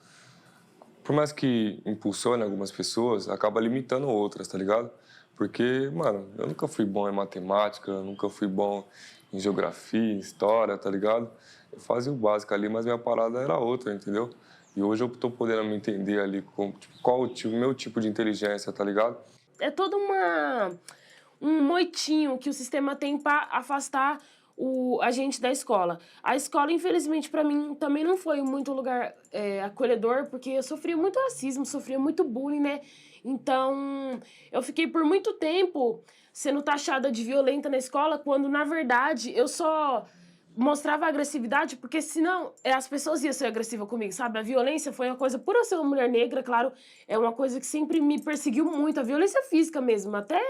Por mais que impulsione algumas pessoas, acaba limitando outras, tá ligado? Porque, mano, eu nunca fui bom em matemática, nunca fui bom em geografia, em história, tá ligado? Eu fazia o básico ali, mas minha parada era outra, entendeu? E hoje eu tô podendo me entender ali com, tipo, qual o meu tipo de inteligência, tá ligado? É todo um moitinho que o sistema tem para afastar a gente da escola. A escola, infelizmente, para mim, também não foi muito lugar acolhedor, porque eu sofria muito racismo, sofria muito bullying, né? Então, eu fiquei por muito tempo sendo taxada de violenta na escola, quando, na verdade, eu só mostrava agressividade, porque senão as pessoas iam ser agressivas comigo, sabe? A violência foi uma coisa, por eu ser uma mulher negra, claro, é uma coisa que sempre me perseguiu muito, a violência física mesmo, até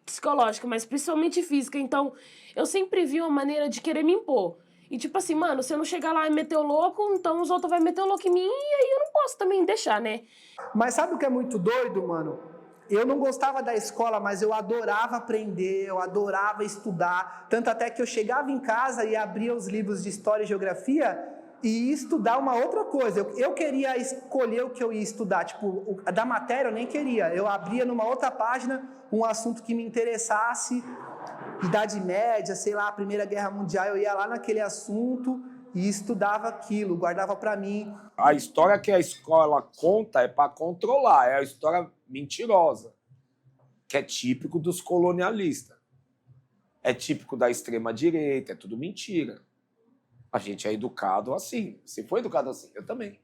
psicológica, mas principalmente física. Então, eu sempre vi uma maneira de querer me impor. E tipo assim, mano, se eu não chegar lá e meter o louco, então os outros vão meter o louco em mim, e aí eu não posso também deixar, né? Mas sabe o que é muito doido, mano? Eu não gostava da escola, mas eu adorava aprender, eu adorava estudar. Tanto até que eu chegava em casa e abria os livros de História e Geografia e ia estudar uma outra coisa. Eu queria escolher o que eu ia estudar. Tipo, da matéria eu nem queria. Eu abria numa outra página um assunto que me interessasse. Idade Média, sei lá, Primeira Guerra Mundial. Eu ia lá naquele assunto e estudava aquilo, guardava para mim. A história que a escola conta é para controlar, é a história mentirosa, que é típico dos colonialistas. É típico da extrema-direita, é tudo mentira. A gente é educado assim. Você foi educado assim? Eu também.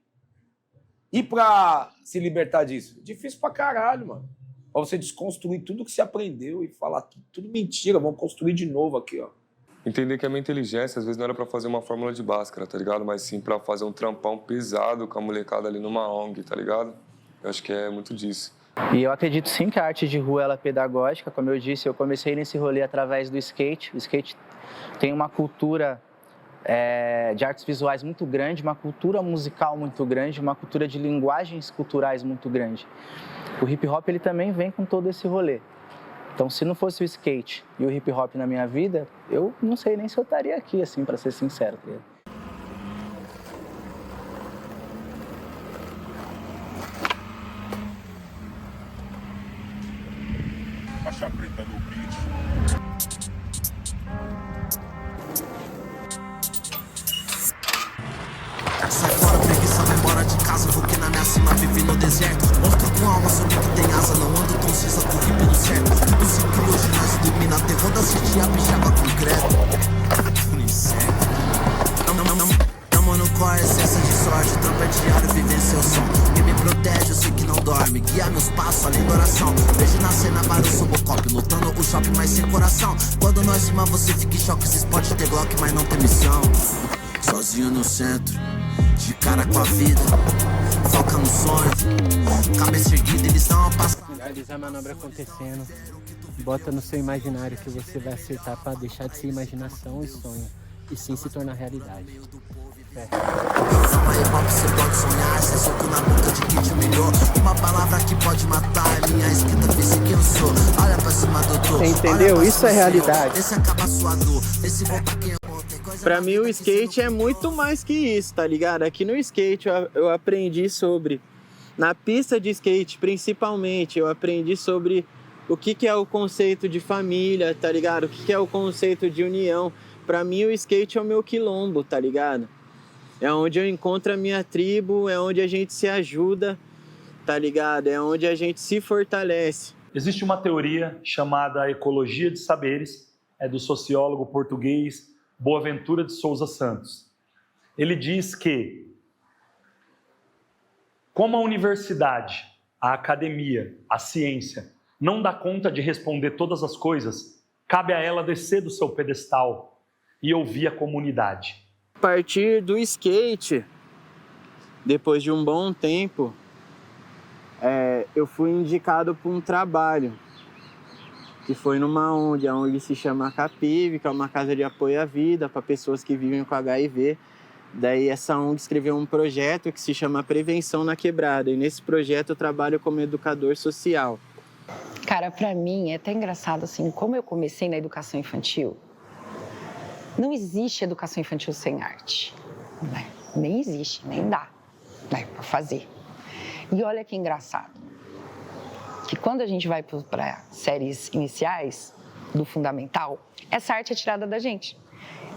E para se libertar disso? Difícil pra caralho, mano. Pra você desconstruir tudo que você aprendeu e falar tudo mentira, vamos construir de novo aqui, ó. Entender que a minha inteligência, às vezes, não era pra fazer uma fórmula de Bhaskara, tá ligado? Mas sim pra fazer um trampão pesado com a molecada ali numa ONG, tá ligado? Eu acho que é muito disso. E eu acredito sim que a arte de rua ela é pedagógica. Como eu disse, eu comecei nesse rolê através do skate. O skate tem uma cultura de artes visuais muito grande, uma cultura musical muito grande, uma cultura de linguagens culturais muito grande. O hip hop ele também vem com todo esse rolê. Então, se não fosse o skate e o hip hop na minha vida, eu não sei nem se eu estaria aqui, assim, para ser sincero. Faixa preta no beat. Sai fora, preguiça, vai embora de casa. Vou que na minha cima, vive no deserto. Monstro com alma, sou que tem asa. Não ando tão cinza com o hip no certo. Música que hoje nós dormi na terra da city, a bichava concreto. No inseto. Tamo no core, essência de sorte. Trampo é diário, viver seu som. Quem me protege, eu sei que não dorme. Guia meus passos, além da oração. Vejo na cena vários Sobocop. Lutando o shopping, mas sem coração. Quando nós rima, você fica em choque. Vocês podem ter Glock, mas não tem missão. Sozinho no centro, de cara com a vida, foca no sonho, cabeça erguida, eles dão uma passada. Realiza a manobra acontecendo, bota no seu imaginário que você vai acertar para deixar de ser imaginação e sonho, e sim se tornar realidade. fé. Samba hip hop você pode sonhar, cê soco na boca de quem te humilhou. Uma palavra que pode matar a minha escrita, vê se quem eu sou. Olha pra cima do topo. Você entendeu? Isso é realidade. Vê se acaba a sua dor, vê se volta quem amou. Pra mim o skate é muito mais que isso, tá ligado? Aqui no skate eu aprendi sobre, na pista de skate principalmente, eu aprendi sobre o que é o conceito de família, tá ligado? O que é o conceito de união. Pra mim o skate é o meu quilombo, tá ligado? É onde eu encontro a minha tribo, é onde a gente se ajuda, tá ligado? É onde a gente se fortalece. Existe uma teoria chamada ecologia de saberes, é do sociólogo português Boaventura de Souza Santos. Ele diz que, como a universidade, a academia, a ciência, não dá conta de responder todas as coisas, cabe a ela descer do seu pedestal e ouvir a comunidade. A partir do skate, depois de um bom tempo, eu fui indicado para um trabalho, que foi numa ONG se chama Capive, que é uma casa de apoio à vida para pessoas que vivem com HIV. Daí essa ONG escreveu um projeto que se chama Prevenção na Quebrada, e nesse projeto eu trabalho como educador social. Cara, pra mim é até engraçado, assim, como eu comecei na educação infantil, não existe educação infantil sem arte, né? Nem existe, nem dá, né, pra fazer. E olha que engraçado, que quando a gente vai para séries iniciais do fundamental, essa arte é tirada da gente.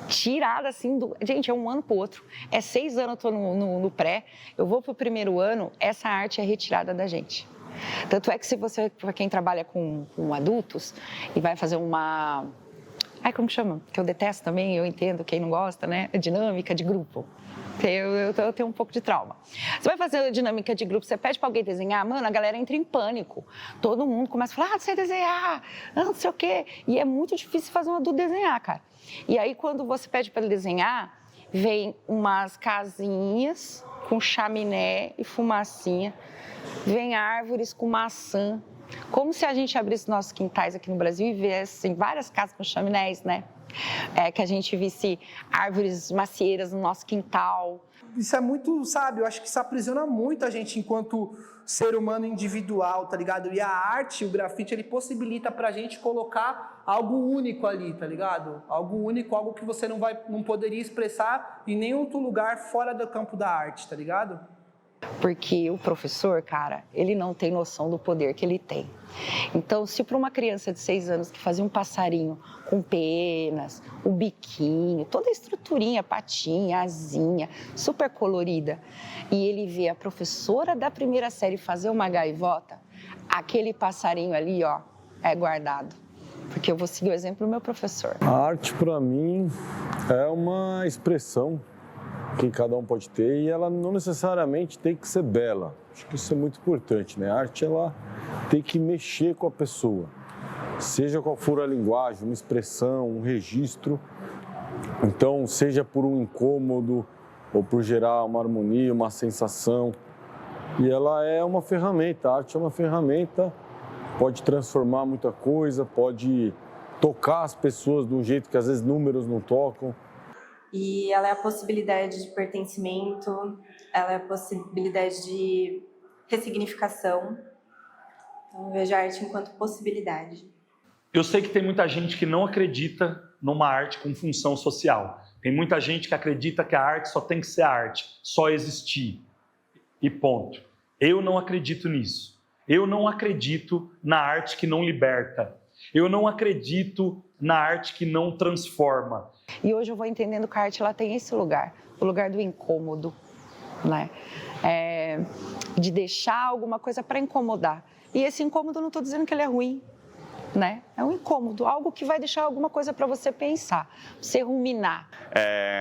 Tirada assim, gente, é um ano pro outro. É 6 anos eu tô no pré, eu vou pro primeiro ano, essa arte é retirada da gente. Tanto é que se você, para quem trabalha com adultos e vai fazer uma... Ai, como chama? Que eu detesto também, eu entendo, quem não gosta, né? Dinâmica de grupo. Eu tenho um pouco de trauma. Você vai fazer a dinâmica de grupo, você pede para alguém desenhar, mano, a galera entra em pânico. Todo mundo começa a falar, não sei desenhar, não sei o quê. E é muito difícil fazer um adulto desenhar, cara. E aí, quando você pede para ele desenhar, vem umas casinhas com chaminé e fumacinha, vem árvores com maçã. Como se a gente abrisse nossos quintais aqui no Brasil e viesse várias casas com chaminés, né? Que a gente visse árvores macieiras no nosso quintal. Isso é muito, sabe, eu acho que isso aprisiona muito a gente enquanto ser humano individual, tá ligado? E a arte, o grafite, ele possibilita pra gente colocar algo único ali, tá ligado? Algo único, algo que você não poderia expressar em nenhum outro lugar fora do campo da arte, tá ligado? Porque o professor, cara, ele não tem noção do poder que ele tem. Então, se para uma criança de 6 anos que fazia um passarinho com penas, o biquinho, toda a estruturinha, patinha, asinha, super colorida, e ele vê a professora da primeira série fazer uma gaivota, aquele passarinho ali, ó, é guardado. Porque eu vou seguir o exemplo do meu professor. A arte, para mim, é uma expressão que cada um pode ter, e ela não necessariamente tem que ser bela. Acho que isso é muito importante, né? A arte, ela tem que mexer com a pessoa. Seja qual for a linguagem, uma expressão, um registro. Então, seja por um incômodo ou por gerar uma harmonia, uma sensação. E ela é uma ferramenta, a arte é uma ferramenta, pode transformar muita coisa, pode tocar as pessoas de um jeito que às vezes números não tocam. E ela é a possibilidade de pertencimento, ela é a possibilidade de ressignificação. Então, eu vejo a arte enquanto possibilidade. Eu sei que tem muita gente que não acredita numa arte com função social. Tem muita gente que acredita que a arte só tem que ser arte, só existir. E ponto. Eu não acredito nisso. Eu não acredito na arte que não liberta. Eu não acredito na arte que não transforma. E hoje eu vou entendendo que a arte ela tem esse lugar, o lugar do incômodo, né? De deixar alguma coisa para incomodar. E esse incômodo, eu não estou dizendo que ele é ruim, né? É um incômodo, algo que vai deixar alguma coisa para você pensar, você ruminar.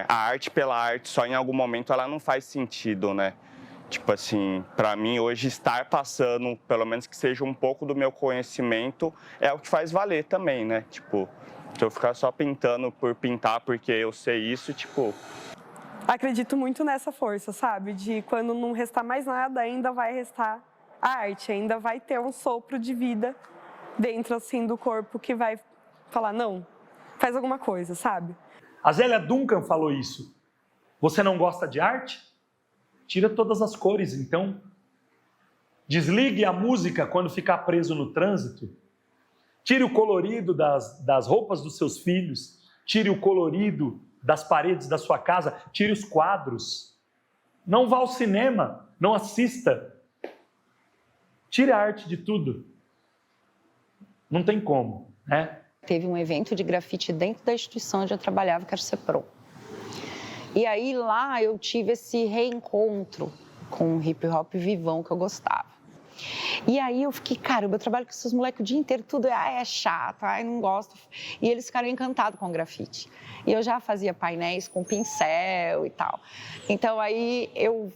A arte pela arte, só em algum momento ela não faz sentido, né? Tipo assim, para mim hoje estar passando, pelo menos que seja um pouco do meu conhecimento, é o que faz valer também, né? Tipo, se eu ficar só pintando por pintar porque eu sei isso, tipo... Acredito muito nessa força, sabe? De quando não restar mais nada, ainda vai restar a arte, ainda vai ter um sopro de vida dentro, assim, do corpo que vai falar, não, faz alguma coisa, sabe? A Zélia Duncan falou isso. Você não gosta de arte? Tira todas as cores, então. Desligue a música quando ficar preso no trânsito. Tire o colorido das roupas dos seus filhos. Tire o colorido das paredes da sua casa. Tire os quadros. Não vá ao cinema. Não assista. Tire a arte de tudo. Não tem como, né? Teve um evento de grafite dentro da instituição onde eu trabalhava, que era o CEPROM. E aí lá eu tive esse reencontro com o hip hop vivão que eu gostava. E aí eu fiquei, caramba, eu trabalho com esses moleques o dia inteiro, tudo é chato, não gosto. E eles ficaram encantados com o grafite. E eu já fazia painéis com pincel e tal. Então aí eu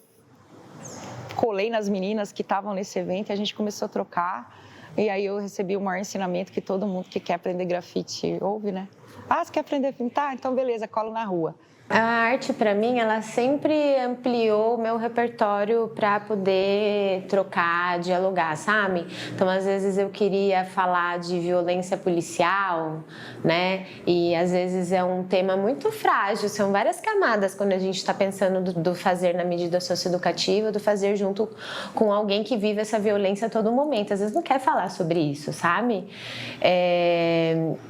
colei nas meninas que estavam nesse evento e a gente começou a trocar. E aí eu recebi o maior ensinamento que todo mundo que quer aprender grafite ouve, né? Ah, você quer aprender a pintar? Então beleza, cola na rua. A arte, para mim, ela sempre ampliou o meu repertório para poder trocar, dialogar, sabe? Então, às vezes eu queria falar de violência policial, né? E às vezes é um tema muito frágil, são várias camadas quando a gente está pensando do fazer na medida socioeducativa, do fazer junto com alguém que vive essa violência a todo momento. Às vezes não quer falar sobre isso, sabe?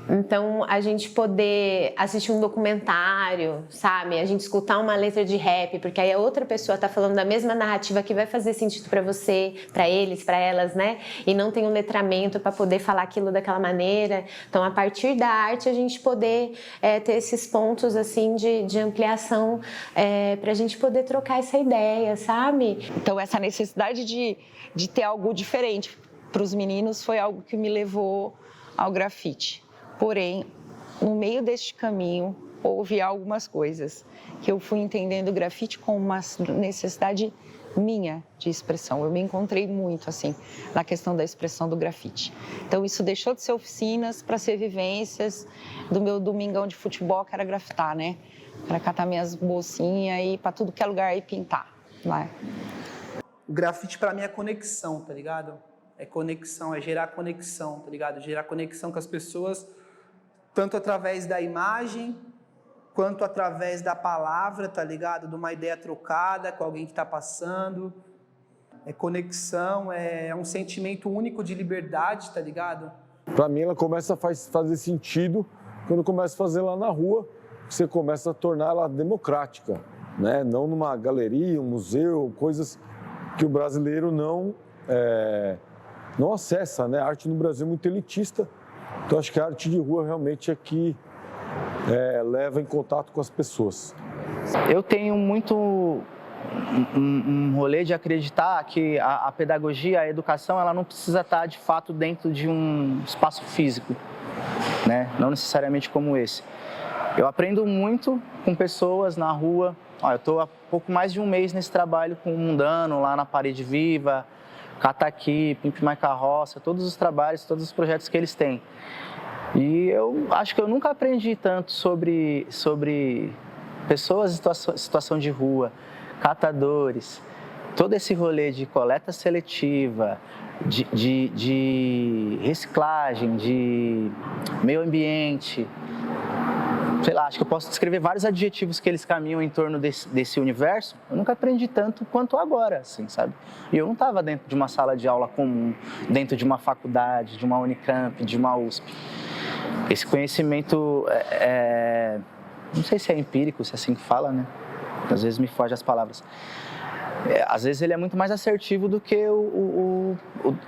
Então, a gente poder assistir um documentário, sabe? A gente escutar uma letra de rap, porque aí a outra pessoa tá falando da mesma narrativa que vai fazer sentido para você, para eles, para elas, né? E não tem um letramento para poder falar aquilo daquela maneira. Então, a partir da arte, a gente poder ter esses pontos, assim, de ampliação pra gente poder trocar essa ideia, sabe? Então, essa necessidade de ter algo diferente para os meninos foi algo que me levou ao grafite. Porém, no meio deste caminho, houve algumas coisas que eu fui entendendo o grafite como uma necessidade minha de expressão. Eu me encontrei muito, assim, na questão da expressão do grafite. Então, isso deixou de ser oficinas para ser vivências do meu domingão de futebol, que era grafitar, né? Para catar minhas bolsinhas e ir para tudo que é lugar e pintar, né? O grafite, para mim, é conexão, tá ligado? É conexão, é gerar conexão, tá ligado? Gerar conexão com as pessoas, tanto através da imagem, quanto através da palavra, tá ligado? De uma ideia trocada com alguém que está passando. É conexão, é um sentimento único de liberdade, tá ligado? Para mim, ela começa a fazer sentido quando começa a fazer lá na rua. Você começa a tornar ela democrática, né? Não numa galeria, um museu, coisas que o brasileiro não acessa, né? A arte no Brasil é muito elitista. Então, acho que a arte de rua realmente é que leva em contato com as pessoas. Eu tenho muito um rolê de acreditar que a pedagogia, a educação, ela não precisa estar de fato dentro de um espaço físico, né? Não necessariamente como esse. Eu aprendo muito com pessoas na rua. Eu estou há pouco mais de um mês nesse trabalho com o Mundano, lá na Parede Viva, Cataqui, Pimp My Carroça, todos os trabalhos, todos os projetos que eles têm. E eu acho que eu nunca aprendi tanto sobre pessoas em situação de rua, catadores, todo esse rolê de coleta seletiva, de reciclagem, de meio ambiente. Sei lá, acho que eu posso descrever vários adjetivos que eles caminham em torno desse universo. Eu nunca aprendi tanto quanto agora, assim, sabe? E eu não estava dentro de uma sala de aula comum, dentro de uma faculdade, de uma Unicamp, de uma USP. Esse conhecimento, não sei se é empírico, se é assim que fala, né? Às vezes me foge as palavras. Às vezes ele é muito mais assertivo do que o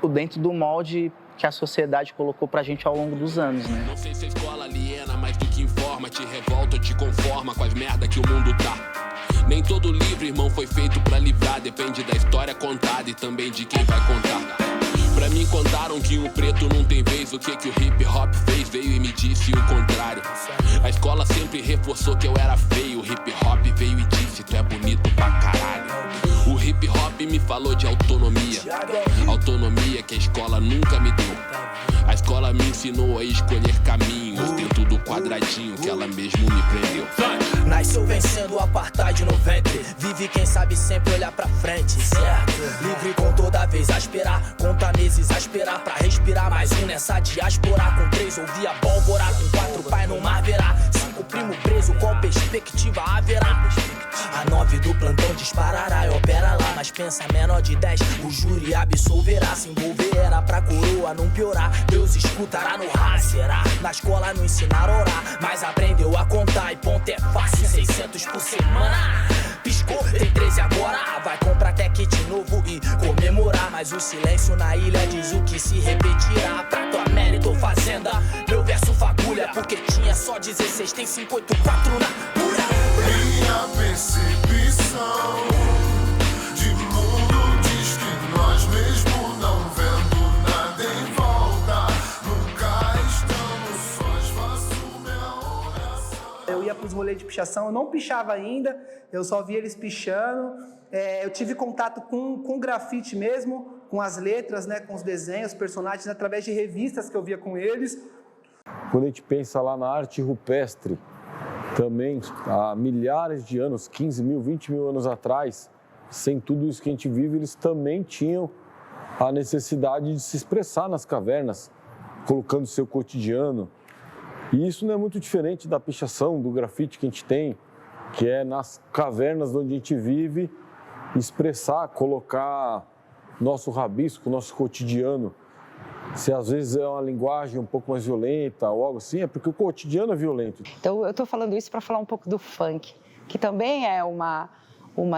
dentro do molde que a sociedade colocou pra gente ao longo dos anos, né? Não sei se a escola aliena mais do que informa, te revolta ou te conforma com as merda que o mundo tá. Nem todo livro, irmão, foi feito pra livrar, depende da história contada e também de quem vai contar. Pra mim contaram que o preto não tem vez, o que o hip hop fez, veio e me disse o contrário. A escola sempre reforçou que eu era feio, o hip hop veio e disse, tu é bonito pra caralho. O hip hop me falou de autonomia, autonomia que a escola nunca me deu. A escola me ensinou a escolher caminhos dentro do quadradinho que ela mesmo me prendeu. Nasceu vencendo o apartheid no ventre, vive quem sabe sempre olhar pra frente, certo? Livre com toda vez a esperar, conta meses a esperar pra respirar. Mais um nessa diáspora, com 3 ouvia pólvora, com 4 pai no mar verá. 5 primo preso, qual perspectiva haverá? A disparará e opera lá. Mas pensa menor de 10, o júri absolverá. Se envolver era pra coroa não piorar. Deus escutará no rádio, será? Na escola não ensinaram a orar, mas aprendeu a contar. E ponto é fácil, 600 por semana. Piscou, tem 13 agora. Vai comprar até kit novo e comemorar. Mas o silêncio na ilha diz o que se repetirá. Prato a mérito ou fazenda, meu verso fagulha. Porque tinha só 16, tem 584 na pura. Minha percepção de mundo diz que nós mesmo não vendo nada em volta. Nunca estamos sós, faço minha oração. Eu ia pros rolês de pichação, eu não pichava ainda, eu só via eles pichando. Eu tive contato com grafite mesmo, com as letras, né, com os desenhos, personagens, através de revistas que eu via com eles. Quando a gente pensa lá na arte rupestre, também há milhares de anos, 15 mil, 20 mil anos atrás, sem tudo isso que a gente vive, eles também tinham a necessidade de se expressar nas cavernas, colocando seu cotidiano. E isso não é muito diferente da pichação, do grafite que a gente tem, que é nas cavernas onde a gente vive, expressar, colocar nosso rabisco, nosso cotidiano. Se às vezes é uma linguagem um pouco mais violenta ou algo assim, é porque o cotidiano é violento. Então, eu estou falando isso para falar um pouco do funk, que também é uma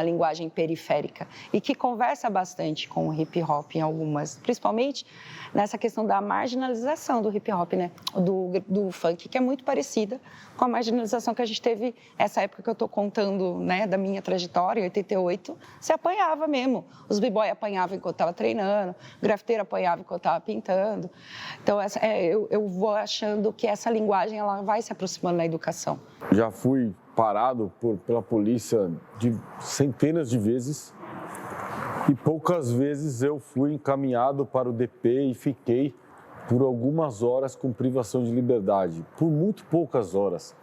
linguagem periférica e que conversa bastante com o hip hop em algumas, principalmente nessa questão da marginalização do hip hop, né? Do funk, que é muito parecida com a marginalização que a gente teve essa época que eu estou contando, né, da minha trajetória, em 88, se apanhava mesmo. Os b-boy apanhavam enquanto estava treinando, o grafiteiro apanhava enquanto estava pintando. Então, eu vou achando que essa linguagem ela vai se aproximando na educação. Já fui parado pela polícia centenas de vezes e poucas vezes eu fui encaminhado para o DP e fiquei por algumas horas com privação de liberdade, por muito poucas horas,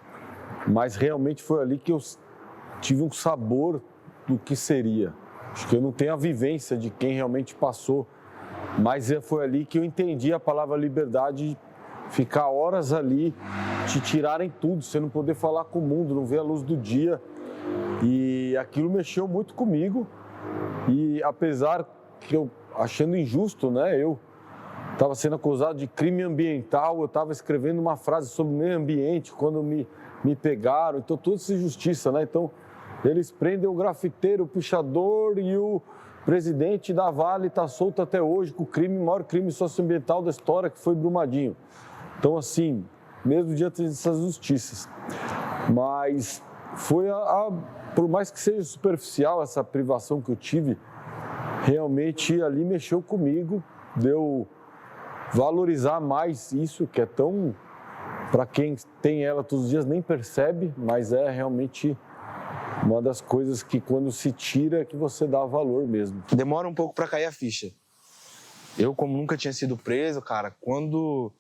mas realmente foi ali que eu tive um sabor do que seria. Acho que eu não tenho a vivência de quem realmente passou, mas foi ali que eu entendi a palavra liberdade. Ficar horas ali, te tirarem tudo, você não poder falar com o mundo, não ver a luz do dia. E aquilo mexeu muito comigo. E apesar que eu achando injusto, né? Eu estava sendo acusado de crime ambiental, eu estava escrevendo uma frase sobre o meio ambiente quando me pegaram. Então, toda essa injustiça, né? Então, eles prendem o grafiteiro, o pichador e o presidente da Vale está solto até hoje com o maior crime socioambiental da história, que foi Brumadinho. Então, assim, mesmo diante dessas justiças. Mas foi, por mais que seja superficial essa privação que eu tive, realmente ali mexeu comigo, deu valorizar mais isso, que é tão... Para quem tem ela todos os dias nem percebe, mas é realmente uma das coisas que quando se tira é que você dá valor mesmo. Demora um pouco para cair a ficha. Eu, como nunca tinha sido preso, cara, quando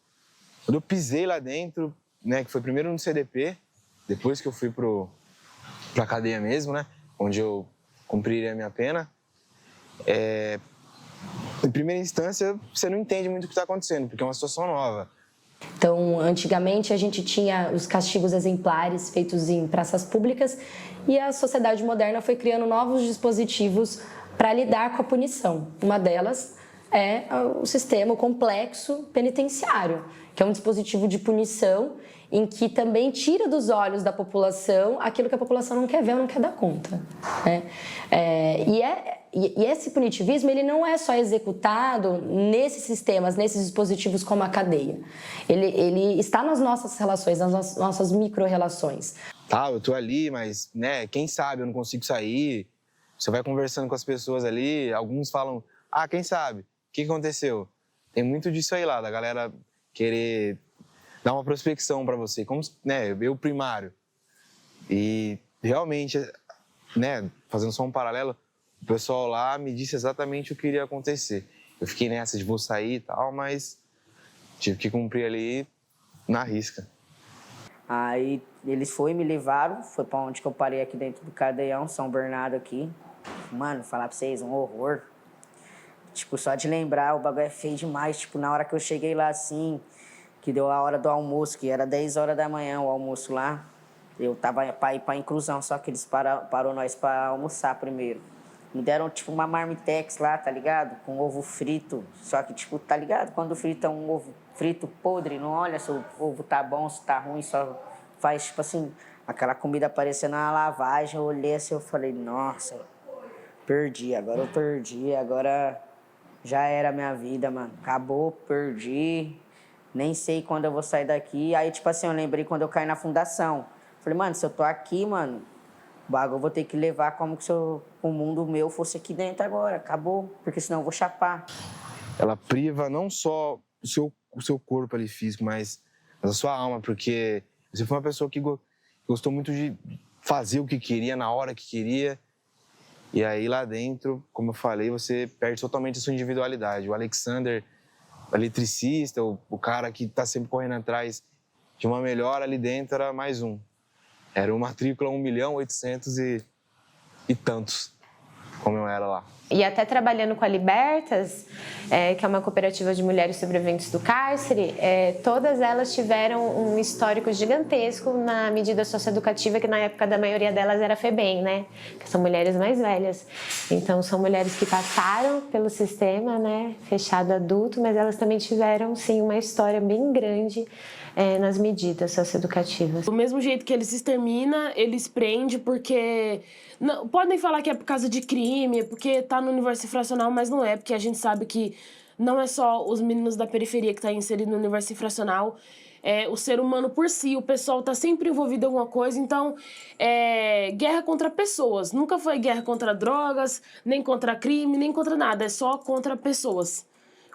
eu pisei lá dentro, né, que foi primeiro no CDP, depois que eu fui pra cadeia mesmo, né, onde eu cumpriria a minha pena, em primeira instância, você não entende muito o que está acontecendo, porque é uma situação nova. Então, antigamente a gente tinha os castigos exemplares feitos em praças públicas e a sociedade moderna foi criando novos dispositivos para lidar com a punição. Uma delas é o sistema, o complexo penitenciário, que é um dispositivo de punição em que também tira dos olhos da população aquilo que a população não quer ver ou não quer dar conta, né? E esse punitivismo ele não é só executado nesses sistemas, nesses dispositivos como a cadeia. Ele está nas nossas relações, nas nossas micro-relações. Tá, eu tô ali, mas, né, quem sabe eu não consigo sair. Você vai conversando com as pessoas ali, alguns falam, quem sabe? O que aconteceu? Tem muito disso aí lá, da galera querer dar uma prospecção para você, como, né, eu primário. E realmente, né, fazendo só um paralelo, o pessoal lá me disse exatamente o que iria acontecer. Eu fiquei nessa de vou sair e tal, mas tive que cumprir ali na risca. Aí eles foram e me levaram, foi pra onde que eu parei aqui dentro do Cadeião, São Bernardo aqui. Mano, falar pra vocês, um horror. Tipo, só de lembrar, o bagulho é feio demais. Tipo, na hora que eu cheguei lá assim, que deu a hora do almoço, que era 10 horas da manhã o almoço lá, Eu tava pra ir pra inclusão, só que eles parou nós pra almoçar primeiro. Me deram, tipo, uma marmitex lá, tá ligado? Com ovo frito. Só que, tipo, tá ligado? Quando frita um ovo frito podre, não olha se o ovo tá bom, se tá ruim, só faz, tipo assim, aquela comida parecendo uma lavagem. Eu olhei assim, eu falei, nossa, perdi, agora já era a minha vida, mano. Acabou, perdi, nem sei quando eu vou sair daqui. Aí, tipo assim, eu lembrei quando eu caí na fundação. Falei, mano, se eu tô aqui, mano, o bagulho eu vou ter que levar como se o mundo meu fosse aqui dentro agora. Acabou, porque senão eu vou chapar. Ela priva não só o seu corpo ali físico, mas a sua alma, porque você foi uma pessoa que gostou muito de fazer o que queria, na hora que queria. E aí lá dentro, como eu falei, você perde totalmente a sua individualidade. O Alexander, o eletricista, o cara que tá sempre correndo atrás de uma melhora ali dentro, era mais um. Era uma matrícula 1.800.000 e tantos, como eu era lá. E até trabalhando com a Libertas, que é uma cooperativa de mulheres sobreviventes do cárcere, todas elas tiveram um histórico gigantesco na medida socioeducativa, que na época da maioria delas era FEBEM, né? Que são mulheres mais velhas. Então, são mulheres que passaram pelo sistema, né, fechado adulto, mas elas também tiveram, sim, uma história bem grande nas medidas socioeducativas. Do mesmo jeito que eles exterminam, eles prendem porque... Não, podem falar que é por causa de crime, porque tá no universo infracional, mas não é, porque a gente sabe que não é só os meninos da periferia que tá inserido no universo infracional, o ser humano por si, o pessoal tá sempre envolvido em alguma coisa, então guerra contra pessoas, nunca foi guerra contra drogas, nem contra crime, nem contra nada, é só contra pessoas.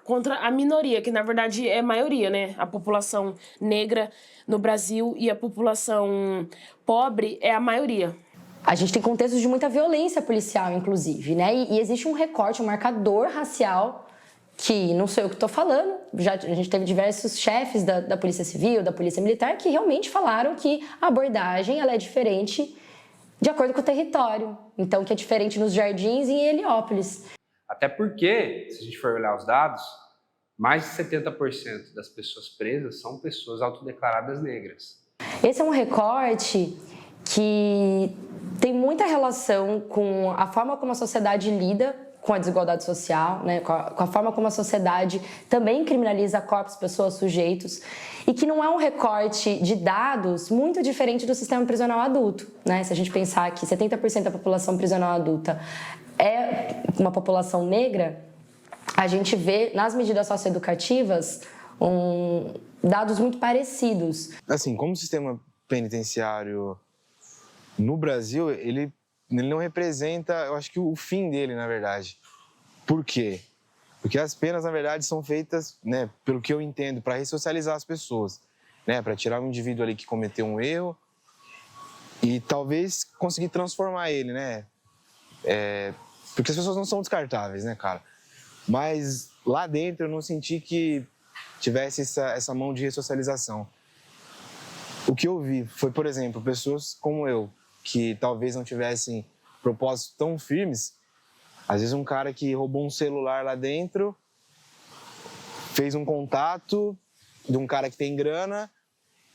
Contra a minoria, que na verdade é a maioria, né? A população negra no Brasil e a população pobre é a maioria. A gente tem contextos de muita violência policial, inclusive, né? E existe um recorte, um marcador racial, que não sou eu que estou falando, a gente teve diversos chefes da Polícia Civil, da Polícia Militar, que realmente falaram que a abordagem ela é diferente de acordo com o território. Então, que é diferente nos Jardins e em Heliópolis. Até porque, se a gente for olhar os dados, mais de 70% das pessoas presas são pessoas autodeclaradas negras. Esse é um recorte que tem muita relação com a forma como a sociedade lida com a desigualdade social, né? com a forma como a sociedade também criminaliza corpos, pessoas, sujeitos, e que não é um recorte de dados muito diferente do sistema prisional adulto, né? Se a gente pensar que 70% da população prisional adulta é uma população negra, a gente vê nas medidas socioeducativas dados muito parecidos. Assim, como o sistema penitenciário no Brasil, ele não representa, eu acho que o fim dele, na verdade. Por quê? Porque as penas, na verdade, são feitas, né, pelo que eu entendo, para ressocializar as pessoas, né, para tirar um indivíduo ali que cometeu um erro e talvez conseguir transformar ele, né? Porque as pessoas não são descartáveis, né, cara? Mas lá dentro eu não senti que tivesse essa mão de ressocialização. O que eu vi foi, por exemplo, pessoas como eu, que talvez não tivessem propósitos tão firmes. Às vezes um cara que roubou um celular lá dentro, fez um contato de um cara que tem grana,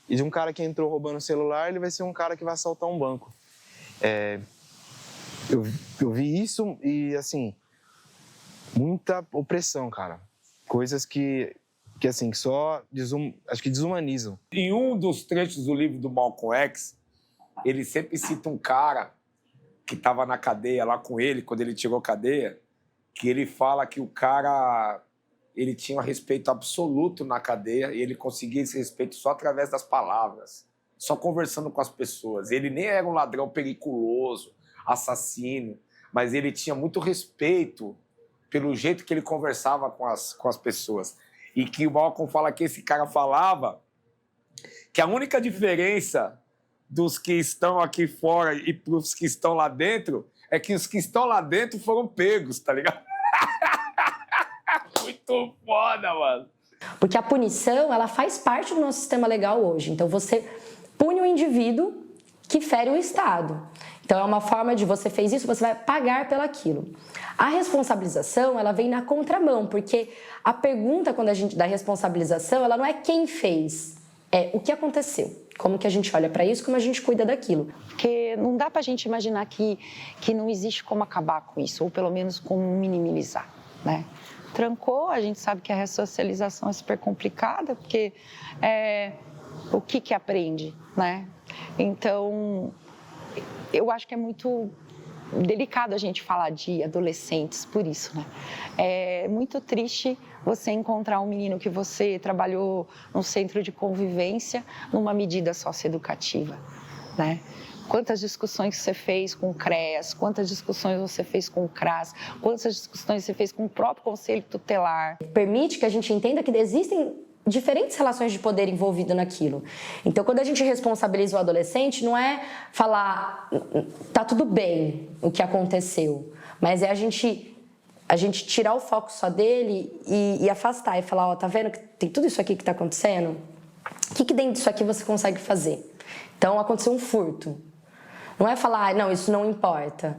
e de um cara que entrou roubando o celular, ele vai ser um cara que vai assaltar um banco. Eu vi isso e, assim, muita opressão, cara. Coisas que assim, que só acho que desumanizam. Em um dos trechos do livro do Malcolm X, ele sempre cita um cara que estava na cadeia lá com ele, quando ele tirou cadeia, que ele fala que o cara ele tinha um respeito absoluto na cadeia e ele conseguia esse respeito só através das palavras, só conversando com as pessoas. Ele nem era um ladrão periculoso, assassino, mas ele tinha muito respeito pelo jeito que ele conversava com as pessoas. E que o Malcolm fala que esse cara falava que a única diferença dos que estão aqui fora e pros que estão lá dentro é que os que estão lá dentro foram pegos, tá ligado? Muito foda, mano. Porque a punição, ela faz parte do nosso sistema legal hoje. Então, você pune o indivíduo que fere o Estado. Então, é uma forma de você fez isso, você vai pagar pelaquilo. A responsabilização, ela vem na contramão, porque a pergunta, quando a gente dá responsabilização, ela não é quem fez, é o que aconteceu. Como que a gente olha para isso, como a gente cuida daquilo. Porque não dá para a gente imaginar que não existe como acabar com isso, ou pelo menos como minimizar, né? Trancou, a gente sabe que a ressocialização é super complicada, porque o que aprende, né? Então, eu acho que é muito delicado a gente falar de adolescentes por isso, né? É muito triste você encontrar um menino que você trabalhou no centro de convivência numa medida socioeducativa, né? Quantas discussões você fez com o CREAS, quantas discussões você fez com o CRAS, quantas discussões você fez com o próprio Conselho Tutelar. Permite que a gente entenda que existem diferentes relações de poder envolvidas naquilo. Então, quando a gente responsabiliza o adolescente, não é falar tá tudo bem o que aconteceu, mas é a gente tirar o foco só dele e afastar e falar, ó, tá vendo que tem tudo isso aqui que tá acontecendo? O que dentro disso aqui você consegue fazer? Então, aconteceu um furto. Não é falar, não, isso não importa.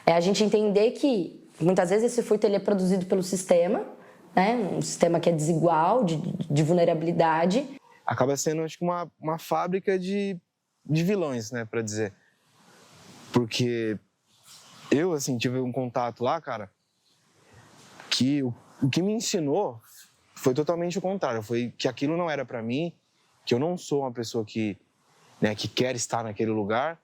É a gente entender que, muitas vezes, esse furto ele é produzido pelo sistema, né? Um sistema que é desigual, de vulnerabilidade. Acaba sendo, acho que, uma fábrica de vilões, né, pra dizer. Porque eu, assim, tive um contato lá, cara, que o que me ensinou foi totalmente o contrário. Foi que aquilo não era pra mim, que eu não sou uma pessoa que quer estar naquele lugar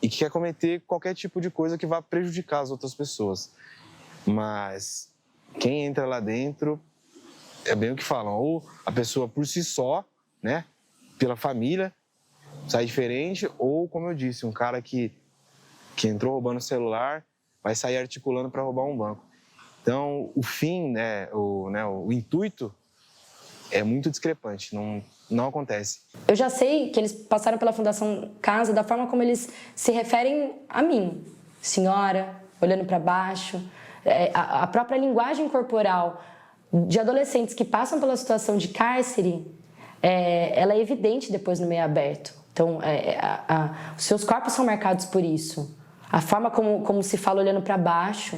e que quer cometer qualquer tipo de coisa que vá prejudicar as outras pessoas. Mas quem entra lá dentro é bem o que falam, ou a pessoa por si só, né, pela família, sai diferente, ou, como eu disse, um cara que entrou roubando o celular vai sair articulando para roubar um banco. Então, o fim, o intuito é muito discrepante, não acontece. Eu já sei que eles passaram pela Fundação Casa da forma como eles se referem a mim. Senhora, olhando para baixo. A própria linguagem corporal de adolescentes que passam pela situação de cárcere, ela é evidente depois no meio aberto. Então, os seus corpos são marcados por isso. A forma como se fala olhando para baixo,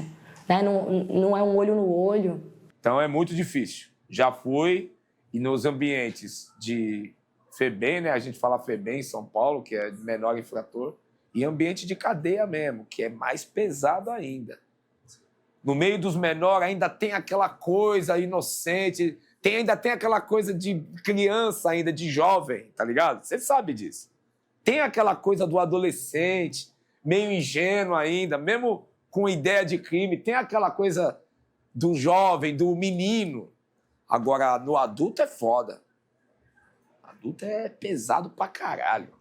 né? Não é um olho no olho. Então é muito difícil. Já fui, e nos ambientes de FEBEM, né? A gente fala FEBEM em São Paulo, que é menor infrator, e ambiente de cadeia mesmo, que é mais pesado ainda. No meio dos menores ainda tem aquela coisa inocente, ainda tem aquela coisa de criança ainda, de jovem, tá ligado? Você sabe disso. Tem aquela coisa do adolescente, meio ingênuo ainda, mesmo com ideia de crime, tem aquela coisa do jovem, do menino. Agora, no adulto é foda. Adulto é pesado pra caralho.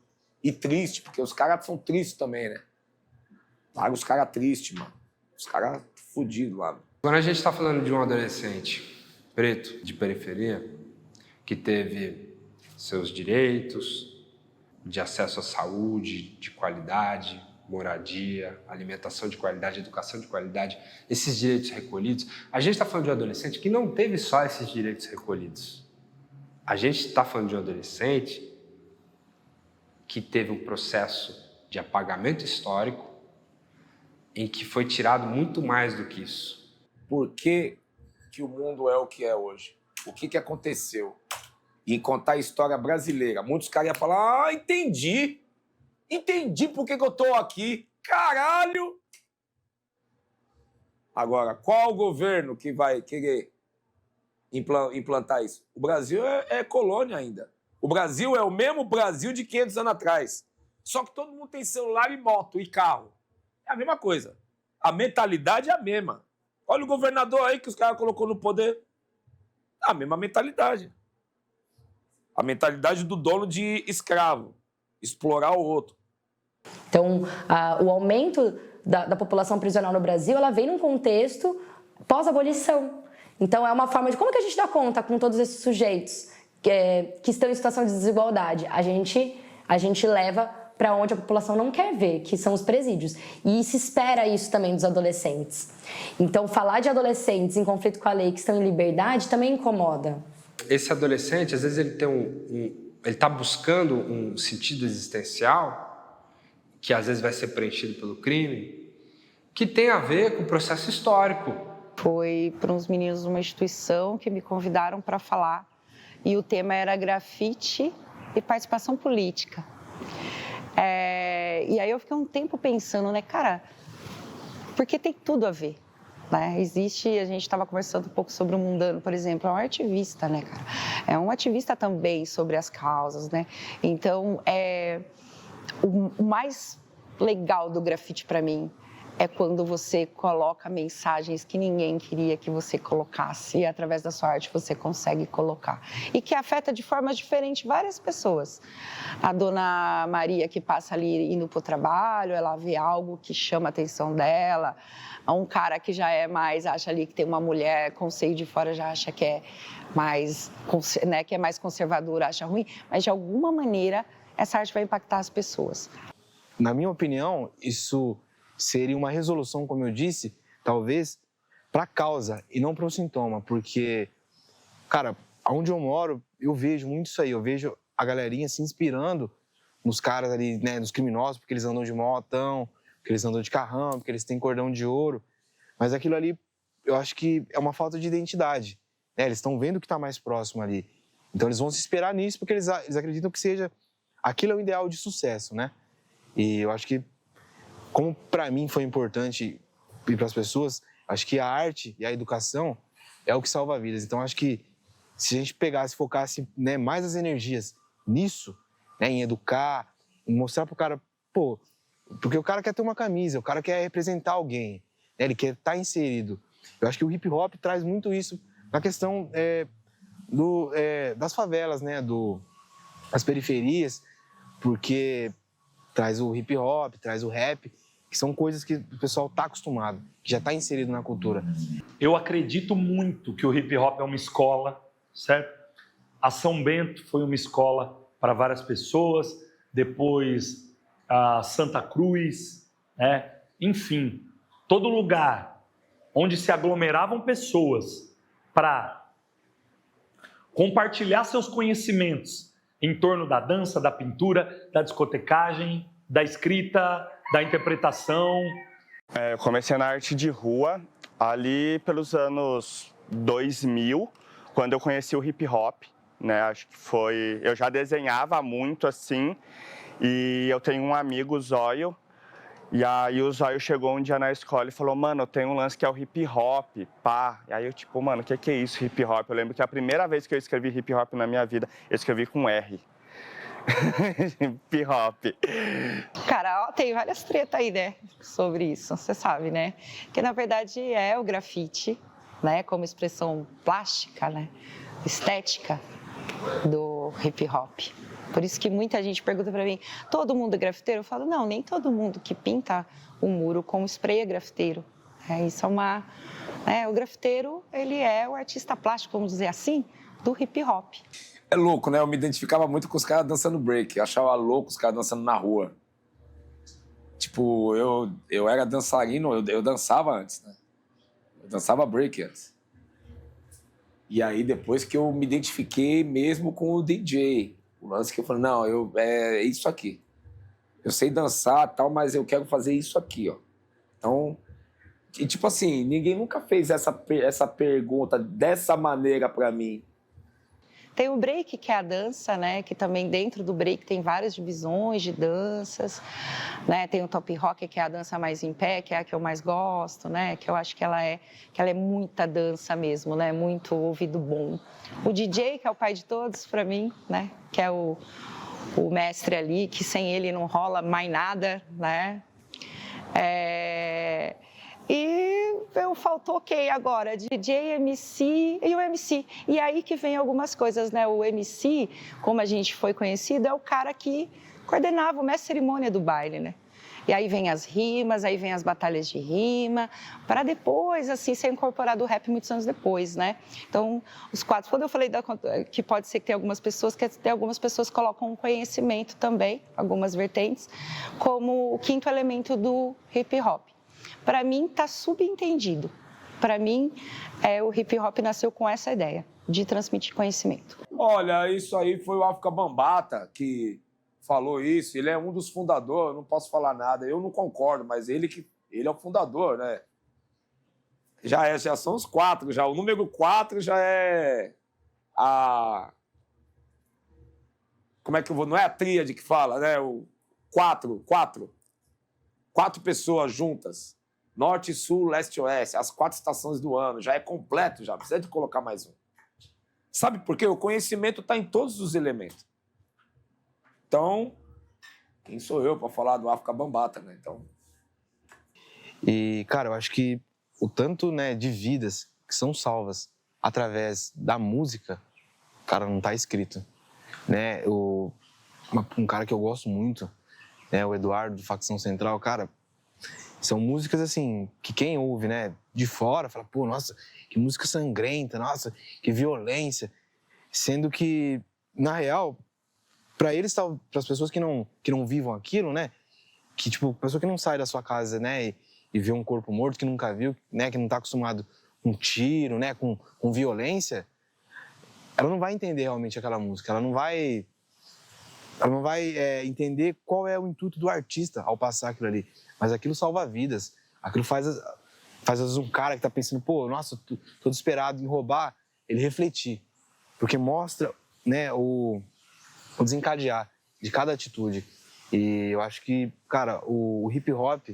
E triste, porque os caras são tristes também, né? Paga os caras tristes, mano. Os caras fodidos lá. Quando a gente tá falando de um adolescente preto, de periferia, que teve seus direitos de acesso à saúde, de qualidade, moradia, alimentação de qualidade, educação de qualidade, esses direitos recolhidos, a gente está falando de um adolescente que não teve só esses direitos recolhidos. A gente está falando de um adolescente que teve um processo de apagamento histórico em que foi tirado muito mais do que isso. Por que o mundo é o que é hoje? O que aconteceu? E contar a história brasileira. Muitos caras iam falar, entendi. Entendi por que eu tô aqui. Caralho! Agora, qual o governo que vai querer implantar isso? O Brasil é colônia ainda. O Brasil é o mesmo Brasil de 500 anos atrás. Só que todo mundo tem celular e moto e carro. É a mesma coisa. A mentalidade é a mesma. Olha o governador aí que os caras colocou no poder. A mesma mentalidade. A mentalidade do dono de escravo. Explorar o outro. Então, o aumento da população prisional no Brasil, ela vem num contexto pós-abolição. Então, é uma forma de como que a gente dá conta com todos esses sujeitos que estão em situação de desigualdade. A gente leva para onde a população não quer ver, que são os presídios. E se espera isso também dos adolescentes. Então, falar de adolescentes em conflito com a lei que estão em liberdade também incomoda. Esse adolescente, às vezes, ele está buscando um sentido existencial que às vezes vai ser preenchido pelo crime, que tem a ver com o processo histórico. Foi para uns meninos de uma instituição que me convidaram para falar, e o tema era grafite e participação política. E aí eu fiquei um tempo pensando, né, cara, porque tem tudo a ver. Né? A gente estava conversando um pouco sobre o Mundano, por exemplo, é um ativista, né, cara? É um ativista também sobre as causas, né? Então, o mais legal do grafite para mim é quando você coloca mensagens que ninguém queria que você colocasse e através da sua arte você consegue colocar. E que afeta de forma diferente várias pessoas. A dona Maria que passa ali indo para o trabalho, ela vê algo que chama a atenção dela. Um cara que já é mais, acha ali que tem uma mulher com seio de fora, já acha que é mais, né, que é mais conservadora, acha ruim. Mas de alguma maneira essa arte vai impactar as pessoas. Na minha opinião, isso seria uma resolução, como eu disse, talvez para a causa e não para o sintoma, porque, cara, onde eu moro, eu vejo muito isso aí, eu vejo a galerinha se inspirando nos caras ali, né, nos criminosos, porque eles andam de motão, porque eles andam de carrão, porque eles têm cordão de ouro, mas aquilo ali, eu acho que é uma falta de identidade, né? Eles estão vendo o que está mais próximo ali, então eles vão se inspirar nisso, porque eles acreditam que aquilo é o ideal de sucesso, né? E eu acho que, como para mim foi importante e para as pessoas, acho que a arte e a educação é o que salva vidas. Então, acho que se a gente focasse, né, mais as energias nisso, né, em educar, em mostrar pro cara, pô, porque o cara quer ter uma camisa, o cara quer representar alguém, né, ele quer estar inserido. Eu acho que o hip hop traz muito isso na questão das favelas, né, das periferias, porque traz o hip hop, traz o rap, que são coisas que o pessoal está acostumado, que já está inserido na cultura. Eu acredito muito que o hip hop é uma escola, certo? A São Bento foi uma escola para várias pessoas, depois a Santa Cruz, né? Enfim, todo lugar onde se aglomeravam pessoas para compartilhar seus conhecimentos em torno da dança, da pintura, da discotecagem, da escrita, da interpretação. Eu comecei na arte de rua ali pelos anos 2000, quando eu conheci o hip hop, né? Acho que foi... Eu já desenhava muito assim, e eu tenho um amigo, o Zóio, e aí o Zóio chegou um dia na escola e falou, mano, eu tenho um lance que é o hip hop, pá. E aí eu tipo, mano, o que é isso, hip hop? Eu lembro que a primeira vez que eu escrevi hip hop na minha vida, eu escrevi com R. Hip hop. Cara, ó, tem várias tretas aí, né, sobre isso, você sabe, né? Que na verdade é o grafite, né, como expressão plástica, né, estética do hip hop. Por isso que muita gente pergunta pra mim, todo mundo é grafiteiro? Eu falo, não, nem todo mundo que pinta um muro com spray é grafiteiro. Isso é uma... o grafiteiro, ele é o artista plástico, vamos dizer assim, do hip hop. É louco, né? Eu me identificava muito com os caras dançando break. Eu achava louco os caras dançando na rua. Tipo, eu era dançarino, eu dançava antes, né? Eu dançava break antes. E aí, depois que eu me identifiquei mesmo com o DJ, o lance que eu falei, não, é isso aqui. Eu sei dançar e tal, mas eu quero fazer isso aqui, ó. Então, e tipo assim, ninguém nunca fez essa pergunta dessa maneira pra mim. Tem o break, que é a dança, né? Que também dentro do break tem várias divisões de danças, né? Tem o top rock, que é a dança mais em pé, que é a que eu mais gosto, né? Que eu acho que ela é muita dança mesmo, né? Muito ouvido bom. O DJ, que é o pai de todos, para mim, né? Que é o mestre ali, que sem ele não rola mais nada, né? Faltou quem agora? DJ, MC e o MC. E aí que vem algumas coisas, né? O MC, como a gente foi conhecido, é o cara que coordenava o mestre cerimônia do baile, né? E aí vem as rimas, aí vem as batalhas de rima, para depois, assim, ser incorporado o rap muitos anos depois, né? Então, os quadros, quando eu falei que pode ser que tem algumas pessoas que colocam um conhecimento também, algumas vertentes, como o quinto elemento do hip hop. Para mim, está subentendido. Para mim, o hip hop nasceu com essa ideia, de transmitir conhecimento. Olha, isso aí foi o África Bambata que falou isso. Ele é um dos fundadores, não posso falar nada. Eu não concordo, mas ele é o fundador, né? Já são os 4, já. O número 4 já é como é que eu vou... Não é a tríade que fala, né? O quatro pessoas juntas. Norte, sul, leste e oeste. As 4 estações do ano. Já é completo, já. Precisa de colocar mais um. Sabe por quê? O conhecimento está em todos os elementos. Então, quem sou eu para falar do África Bambata, né? Então... E, cara, eu acho que o tanto, né, de vidas que são salvas através da música, cara, não tá escrito. Né? Um cara que eu gosto muito, né, o Eduardo, do Facção Central, cara, são músicas, assim, que quem ouve, né, de fora, fala, pô, nossa, que música sangrenta, nossa, que violência. Sendo que, na real, para eles, para as pessoas que não vivam aquilo, né, que, tipo, pessoa que não sai da sua casa, né, e vê um corpo morto que nunca viu, né, que não tá acostumado com tiro, né, com violência, ela não vai entender realmente aquela música, ela não vai entender qual é o intuito do artista ao passar aquilo ali. Mas aquilo salva vidas, aquilo faz às vezes um cara que tá pensando, pô, nossa, tô desesperado em roubar, ele refletir. Porque mostra, né, o desencadear de cada atitude. E eu acho que, cara, o hip hop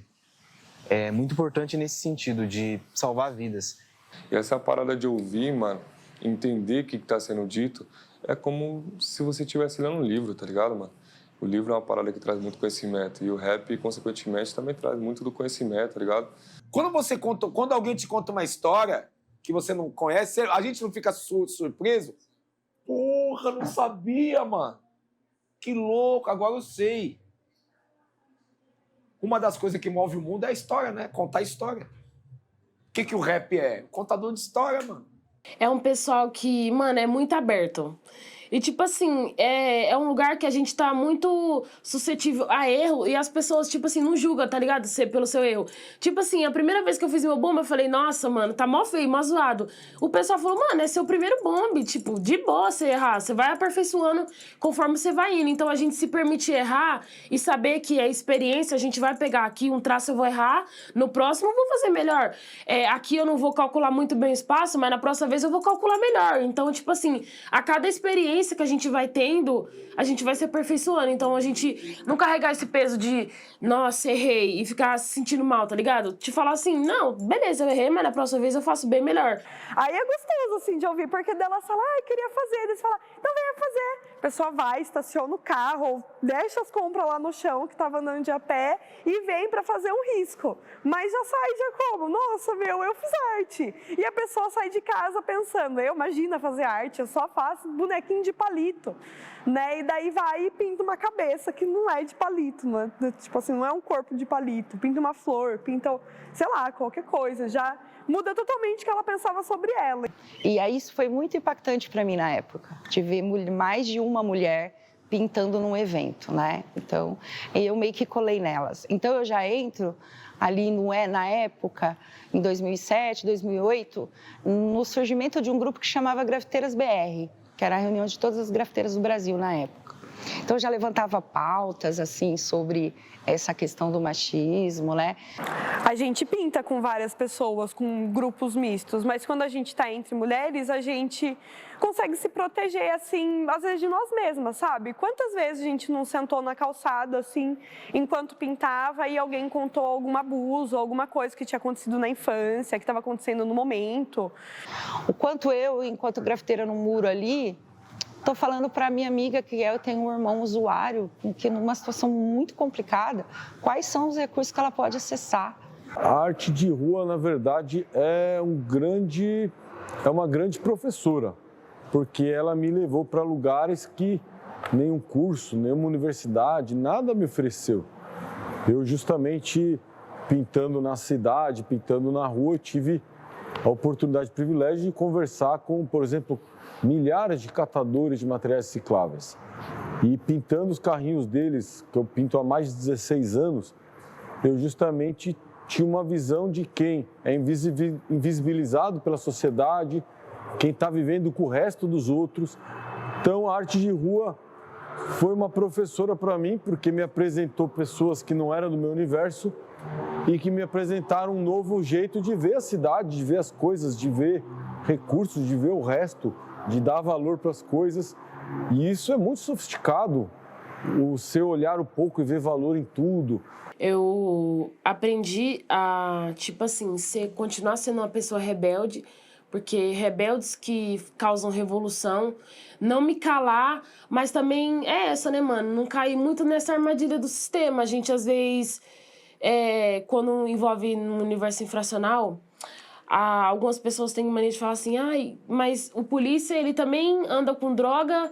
é muito importante nesse sentido, de salvar vidas. E essa parada de ouvir, mano, entender o que tá sendo dito, é como se você estivesse lendo um livro, tá ligado, mano? O livro é uma parada que traz muito conhecimento. E o rap, consequentemente, também traz muito do conhecimento, tá ligado? Quando alguém te conta uma história que você não conhece, a gente não fica surpreso? Porra, não sabia, mano. Que louco, agora eu sei. Uma das coisas que move o mundo é a história, né? Contar história. O que o rap é? Contador de história, mano. É um pessoal que, mano, é muito aberto. E, tipo assim, é um lugar que a gente tá muito suscetível a erro e as pessoas, tipo assim, não julgam, tá ligado? Pelo seu erro. Tipo assim, a primeira vez que eu fiz meu bomba, eu falei, nossa, mano, tá mó feio, mó zoado. O pessoal falou, mano, é seu primeiro bombe, tipo, de boa você errar. Você vai aperfeiçoando conforme você vai indo. Então, a gente se permite errar e saber que é experiência, a gente vai pegar aqui um traço, eu vou errar, no próximo eu vou fazer melhor. Aqui eu não vou calcular muito bem o espaço, mas na próxima vez eu vou calcular melhor. Então, tipo assim, a cada experiência que a gente vai tendo, a gente vai se aperfeiçoando. Então, a gente não carregar esse peso de, nossa, errei, e ficar se sentindo mal, tá ligado? Te falar assim, não, beleza, eu errei, mas na próxima vez eu faço bem melhor. Aí é gostoso, assim, de ouvir, porque dela fala, queria fazer. Eles falam, então venha fazer. A pessoa vai, estaciona o carro, deixa as compras lá no chão, que tava andando de a pé, e vem pra fazer um risco. Mas já sai como? Nossa, eu fiz arte. E a pessoa sai de casa pensando, imagina fazer arte, eu só faço bonequinho de palito, né? E daí vai e pinta uma cabeça que não é de palito, né? Tipo assim, não é um corpo de palito, pinta uma flor, pinta, sei lá, qualquer coisa, já muda totalmente o que ela pensava sobre ela. E aí isso foi muito impactante para mim na época, de ver mais de uma mulher pintando num evento, né? Então, eu meio que colei nelas. Então, eu já entro ali na época, em 2007, 2008, no surgimento de um grupo que chamava Grafiteiras BR, que era a reunião de todas as grafiteiras do Brasil na época. Então, eu já levantava pautas, assim, sobre essa questão do machismo, né? A gente pinta com várias pessoas, com grupos mistos, mas quando a gente está entre mulheres, a gente consegue se proteger, assim, às vezes de nós mesmas, sabe? Quantas vezes a gente não sentou na calçada, assim, enquanto pintava e alguém contou algum abuso, alguma coisa que tinha acontecido na infância, que estava acontecendo no momento. O quanto eu, enquanto grafiteira no muro ali, estou falando para a minha amiga que eu tenho um irmão usuário, que numa situação muito complicada, quais são os recursos que ela pode acessar. A arte de rua, na verdade, é uma grande professora, porque ela me levou para lugares que nenhum curso, nenhuma universidade, nada me ofereceu. Eu justamente pintando na cidade, pintando na rua, eu tive a oportunidade, o privilégio de conversar com, por exemplo, milhares de catadores de materiais recicláveis. E pintando os carrinhos deles, que eu pinto há mais de 16 anos, eu justamente tinha uma visão de quem é invisibilizado pela sociedade, quem está vivendo com o resto dos outros. Então, a arte de rua foi uma professora para mim, porque me apresentou pessoas que não eram do meu universo e que me apresentaram um novo jeito de ver a cidade, de ver as coisas, de ver recursos, de ver o resto, de dar valor para as coisas. E isso é muito sofisticado, o seu olhar um pouco e ver valor em tudo. Eu aprendi a, tipo assim, continuar sendo uma pessoa rebelde, porque rebeldes que causam revolução, não me calar, mas também é essa, né, mano? Não cair muito nessa armadilha do sistema. A gente, às vezes, quando envolve no universo infracional, algumas pessoas têm mania de falar assim, ai, mas o polícia, ele também anda com droga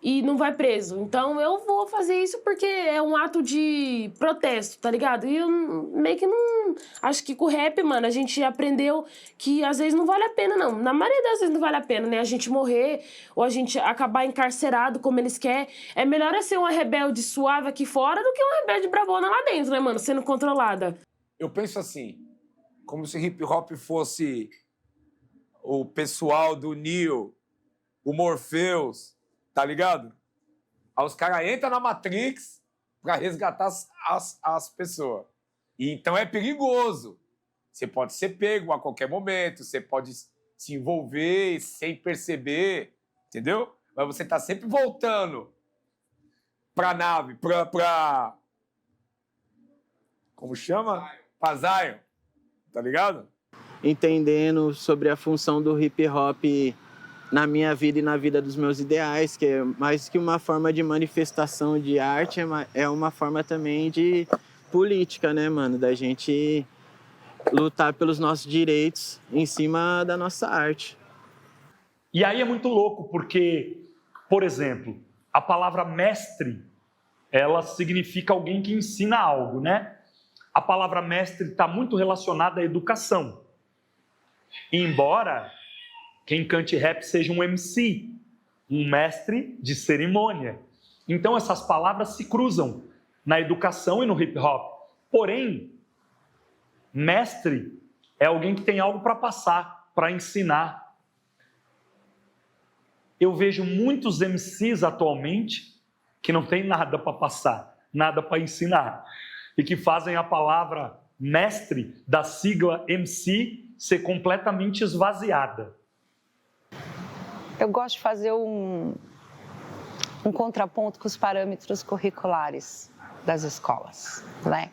e não vai preso. Então, eu vou fazer isso porque é um ato de protesto, tá ligado? E eu meio que não... Acho que com o rap, mano, a gente aprendeu que às vezes não vale a pena, não. Na maioria das vezes não vale a pena, né? A gente morrer ou a gente acabar encarcerado como eles querem. É melhor ser uma rebelde suave aqui fora do que uma rebelde bravona lá dentro, né, mano? Sendo controlada. Eu penso assim, como se hip hop fosse o pessoal do Neo, o Morpheus, tá ligado? Aí os caras entram na Matrix pra resgatar as pessoas. E então é perigoso. Você pode ser pego a qualquer momento, você pode se envolver sem perceber, entendeu? Mas você tá sempre voltando pra nave, pra... Como chama? Pra Zion, tá ligado? Entendendo sobre a função do hip hop na minha vida e na vida dos meus ideais, que é mais que uma forma de manifestação de arte, é uma forma também de política, né, mano? Da gente lutar pelos nossos direitos em cima da nossa arte. E aí é muito louco, porque, por exemplo, a palavra mestre, ela significa alguém que ensina algo, né? A palavra mestre está muito relacionada à educação. Embora quem cante rap seja um MC, um mestre de cerimônia. Então essas palavras se cruzam na educação e no hip hop. Porém, mestre é alguém que tem algo para passar, para ensinar. Eu vejo muitos MCs atualmente que não tem nada para passar, nada para ensinar, e que fazem a palavra mestre, da sigla MC, ser completamente esvaziada. Eu gosto de fazer um contraponto com os parâmetros curriculares das escolas, né?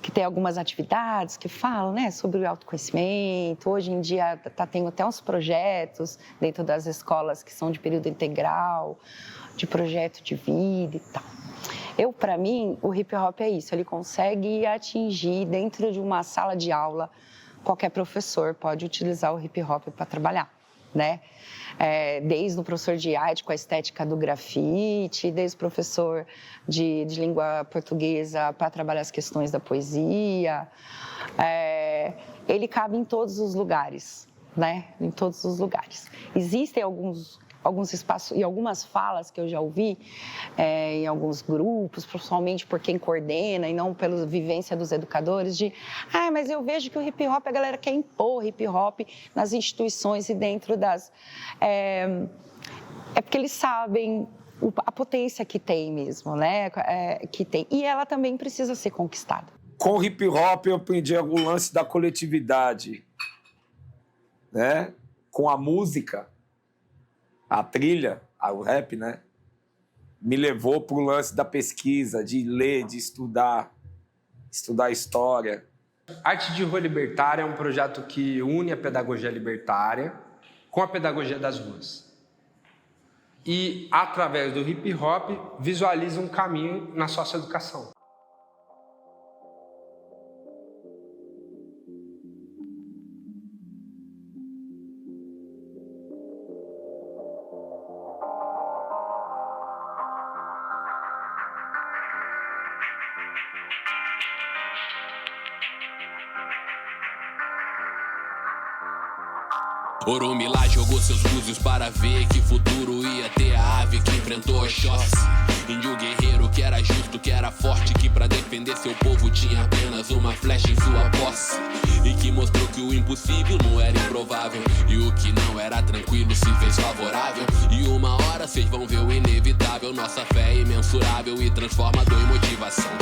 Que tem algumas atividades que falam, né, sobre o autoconhecimento. Hoje em dia tem até uns projetos dentro das escolas que são de período integral, de projeto de vida e tal. Para mim, o hip hop é isso, ele consegue atingir dentro de uma sala de aula. Qualquer professor pode utilizar o hip hop para trabalhar, né? Desde o professor de arte com a estética do grafite, desde o professor de língua portuguesa para trabalhar as questões da poesia. Ele cabe em todos os lugares, né? Em todos os lugares. Existem alguns espaços e algumas falas que eu já ouvi em alguns grupos, principalmente por quem coordena e não pela vivência dos educadores, mas eu vejo que o hip hop, a galera quer impor hip hop nas instituições e dentro das... É porque eles sabem a potência que tem mesmo, né? Que tem. E ela também precisa ser conquistada. Com o hip hop eu aprendi o lance da coletividade, né? Com a música, a trilha, o rap, né? Me levou para o lance da pesquisa, de ler, de estudar história. Arte de Rua Libertária é um projeto que une a pedagogia libertária com a pedagogia das ruas. E, através do hip hop, visualiza um caminho na socioeducação. Oromilá jogou seus búzios para ver que futuro ia ter a ave que enfrentou Oxóssi. Índio guerreiro que era justo, que era forte, que pra defender seu povo tinha apenas uma flecha em sua posse. E que mostrou que o impossível não era improvável e o que não era tranquilo se fez favorável. E uma hora vocês vão ver o inevitável. Nossa fé é imensurável e transformador em motivação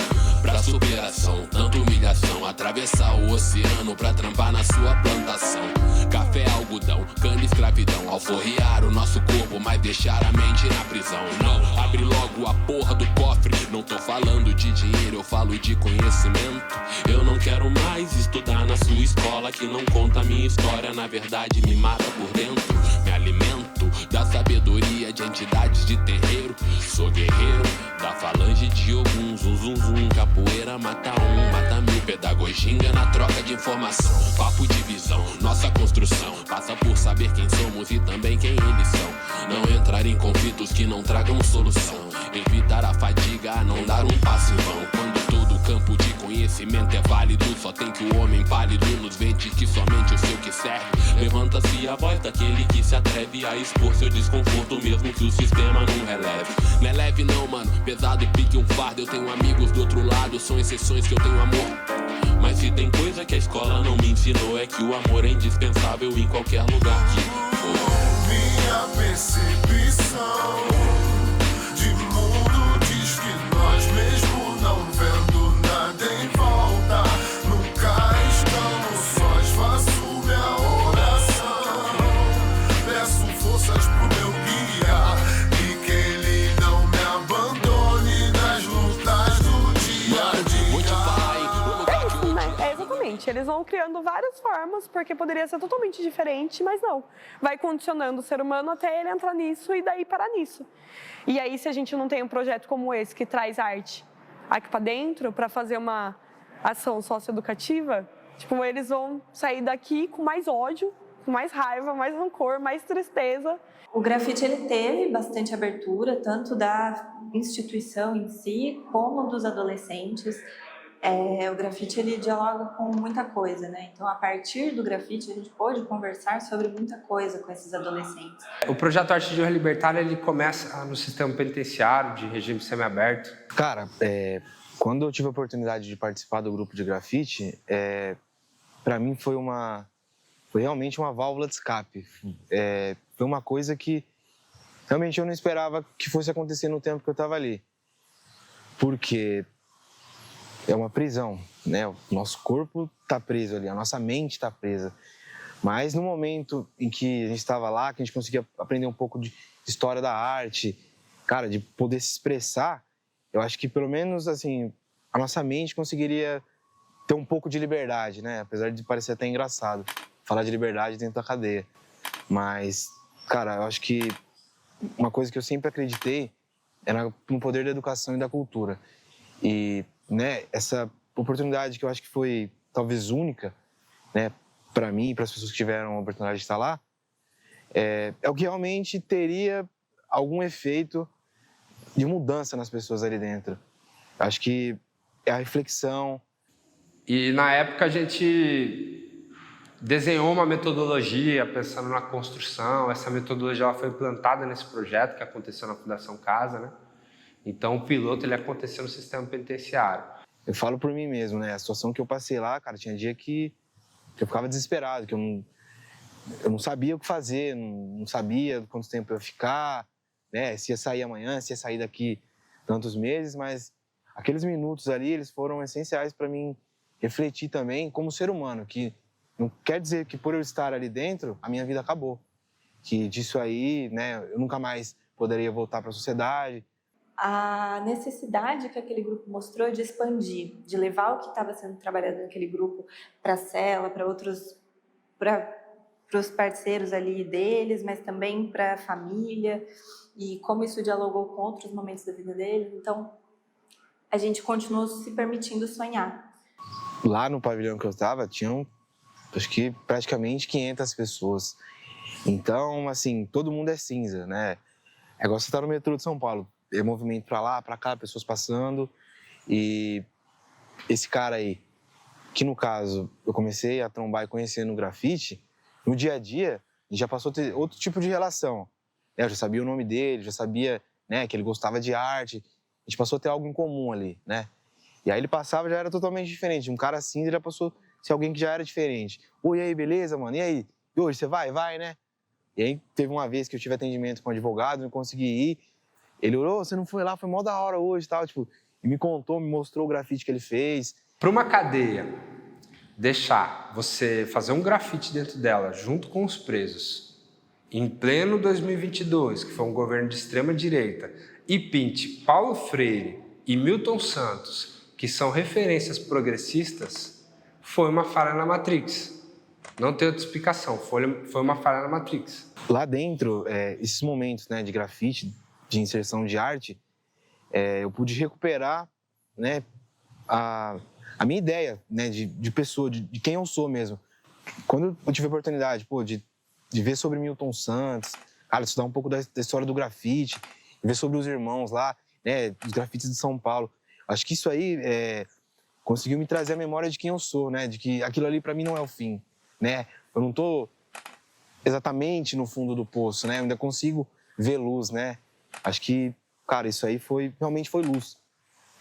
pra superação, tanta humilhação. Atravessar o oceano pra trampar na sua plantação. Café, algodão, cana, escravidão. Alforriar o nosso corpo, mas deixar a mente na prisão. Não, abre logo a porra do cofre. Não tô falando de dinheiro, eu falo de conhecimento. Eu não quero mais estudar na sua escola que não conta a minha história. Na verdade me mata por dentro. Me alimento da sabedoria de entidades de terreiro. Sou guerreiro da falange de Ogum. Zum, zum, zum, capoeira mata um, mata mil. Pedagogia na troca de informação. Papo de visão, nossa construção passa por saber quem somos e também quem eles são. Não entrar em conflitos que não tragam solução. Evitar a fadiga, não dar um passo em vão. Quando todo campo de conhecimento é válido, só tem que o homem pálido nos vende que somente o seu que serve. Levanta-se a voz daquele que se atreve a expor seu desconforto, mesmo que o sistema não releve. Não é leve não, mano, pesado pique um fardo. Eu tenho amigos do outro lado, são exceções que eu tenho amor. Mas se tem coisa que a escola não me ensinou, é que o amor é indispensável em qualquer lugar que for. Minha percepção de mundo diz que nós mesmo não vendo nada em volta, nunca estamos sós. Faço minha oração, peço forças pro meu guia e que ele não me abandone nas lutas do dia a dia. Exatamente, eles vão criando várias formas, porque poderia ser totalmente diferente, mas não. Vai condicionando o ser humano até ele entrar nisso e daí parar nisso. E aí, se a gente não tem um projeto como esse, que traz arte aqui para dentro, para fazer uma ação socioeducativa, tipo, eles vão sair daqui com mais ódio, com mais raiva, mais rancor, mais tristeza. O grafite, ele teve bastante abertura, tanto da instituição em si, como dos adolescentes. O grafite, ele dialoga com muita coisa, né? Então, a partir do grafite, a gente pôde conversar sobre muita coisa com esses adolescentes. O projeto Arte de Rua Libertária, ele começa no sistema penitenciário, de regime semiaberto. Cara, quando eu tive a oportunidade de participar do grupo de grafite, para mim foi realmente uma válvula de escape. Foi uma coisa que realmente eu não esperava que fosse acontecer no tempo que eu estava ali. Porque é uma prisão, né? O nosso corpo está preso ali, a nossa mente está presa. Mas no momento em que a gente estava lá, que a gente conseguia aprender um pouco de história da arte, cara, de poder se expressar, eu acho que pelo menos assim a nossa mente conseguiria ter um pouco de liberdade, né? Apesar de parecer até engraçado falar de liberdade dentro da cadeia. Mas, cara, eu acho que uma coisa que eu sempre acreditei era no poder da educação e da cultura. E, né, essa oportunidade que eu acho que foi talvez única, né, para mim e para as pessoas que tiveram a oportunidade de estar lá, é o que realmente teria algum efeito de mudança nas pessoas ali dentro. Acho que é a reflexão. E na época a gente desenhou uma metodologia pensando na construção. Essa metodologia ela foi implantada nesse projeto que aconteceu na Fundação Casa, né? Então, o piloto ele aconteceu no sistema penitenciário. Eu falo por mim mesmo, né? A situação que eu passei lá, cara, tinha dia que eu ficava desesperado, que eu não sabia o que fazer, não sabia quanto tempo eu ia ficar, né? Se ia sair amanhã, se ia sair daqui tantos meses, mas aqueles minutos ali, eles foram essenciais para mim refletir também como ser humano, que não quer dizer que por eu estar ali dentro, a minha vida acabou. Que disso aí, né, eu nunca mais poderia voltar para a sociedade. A necessidade que aquele grupo mostrou de expandir, de levar o que estava sendo trabalhado naquele grupo para a cela, para os parceiros ali deles, mas também para a família, e como isso dialogou com outros momentos da vida deles. Então, a gente continuou se permitindo sonhar. Lá no pavilhão que eu estava, tinham, acho que praticamente 500 pessoas. Então, assim, todo mundo é cinza, né? É igual você estar no metrô de São Paulo. É movimento pra lá, pra cá, pessoas passando. E esse cara aí, que no caso eu comecei a trombar e conhecer no grafite, no dia a dia, a gente já passou a ter outro tipo de relação. Eu já sabia o nome dele, já sabia, né, que ele gostava de arte. A gente passou a ter algo em comum ali, né? E aí ele passava já era totalmente diferente. Um cara cinza já passou a ser alguém que já era diferente. Oi, e aí, beleza, mano? E aí? E hoje, você vai? Vai, né? E aí, teve uma vez que eu tive atendimento com um advogado, não consegui ir. Ele olhou, você não foi lá, foi mó da hora hoje e tal, tipo, e me contou, me mostrou o grafite que ele fez. Para uma cadeia deixar você fazer um grafite dentro dela, junto com os presos, em pleno 2022, que foi um governo de extrema-direita, e pinte Paulo Freire e Milton Santos, que são referências progressistas, foi uma falha na Matrix. Não tem outra explicação, foi uma falha na Matrix. Lá dentro, esses momentos, né, de grafite, de inserção de arte, eu pude recuperar, né, a minha ideia, né, de pessoa, de quem eu sou mesmo. Quando eu tive a oportunidade, de ver sobre Milton Santos, cara, estudar um pouco da história do grafite, ver sobre os irmãos lá, né, os grafites de São Paulo. Acho que isso aí conseguiu me trazer a memória de quem eu sou, né, de que aquilo ali para mim não é o fim, né. Eu não tô exatamente no fundo do poço, né, eu ainda consigo ver luz, né. Acho que, cara, isso aí realmente foi luz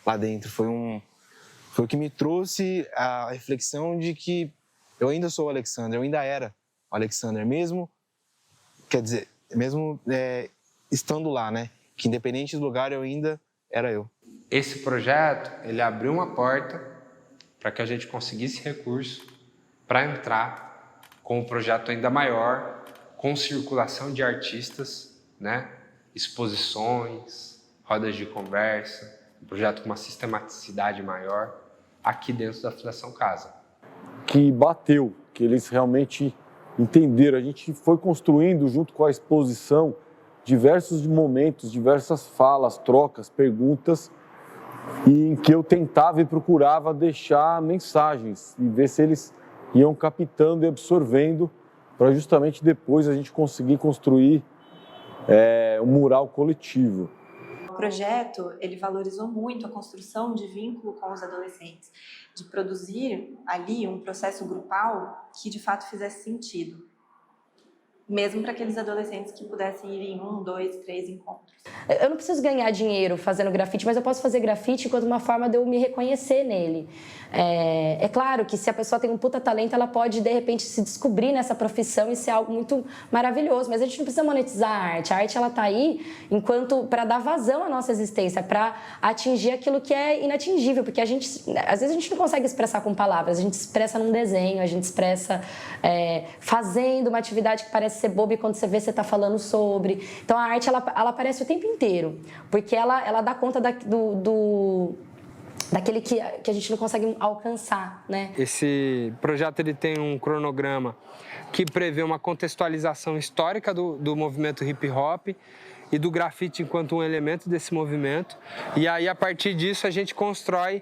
lá dentro, foi o que me trouxe a reflexão de que eu ainda sou o Alexander, eu ainda era o Alexander, mesmo estando lá, né? Que independente do lugar, eu ainda era eu. Esse projeto, ele abriu uma porta para que a gente conseguisse recurso para entrar com um projeto ainda maior, com circulação de artistas, né? Exposições, rodas de conversa, um projeto com uma sistematicidade maior aqui dentro da Fundação Casa. Que bateu, que eles realmente entenderam. A gente foi construindo, junto com a exposição, diversos momentos, diversas falas, trocas, perguntas, em que eu tentava e procurava deixar mensagens e ver se eles iam captando e absorvendo, para justamente depois a gente conseguir construir um mural coletivo. O projeto, ele valorizou muito a construção de vínculo com os adolescentes, de produzir ali um processo grupal que de fato fizesse sentido, mesmo para aqueles adolescentes que pudessem ir em 1, 2, 3 encontros. Eu não preciso ganhar dinheiro fazendo grafite, mas eu posso fazer grafite enquanto uma forma de eu me reconhecer nele. É claro que se a pessoa tem um puta talento, ela pode, de repente, se descobrir nessa profissão e ser algo muito maravilhoso. Mas a gente não precisa monetizar a arte. A arte, ela tá aí para dar vazão à nossa existência, para atingir aquilo que é inatingível. Porque às vezes a gente não consegue expressar com palavras. A gente expressa num desenho, a gente expressa fazendo uma atividade que parece ser boba e quando você vê, você tá falando sobre. Então a arte, ela aparece o tempo inteiro, porque ela dá conta daquele que a gente não consegue alcançar, né? Esse projeto ele tem um cronograma que prevê uma contextualização histórica do movimento hip hop e do grafite enquanto um elemento desse movimento. E aí, a partir disso, a gente constrói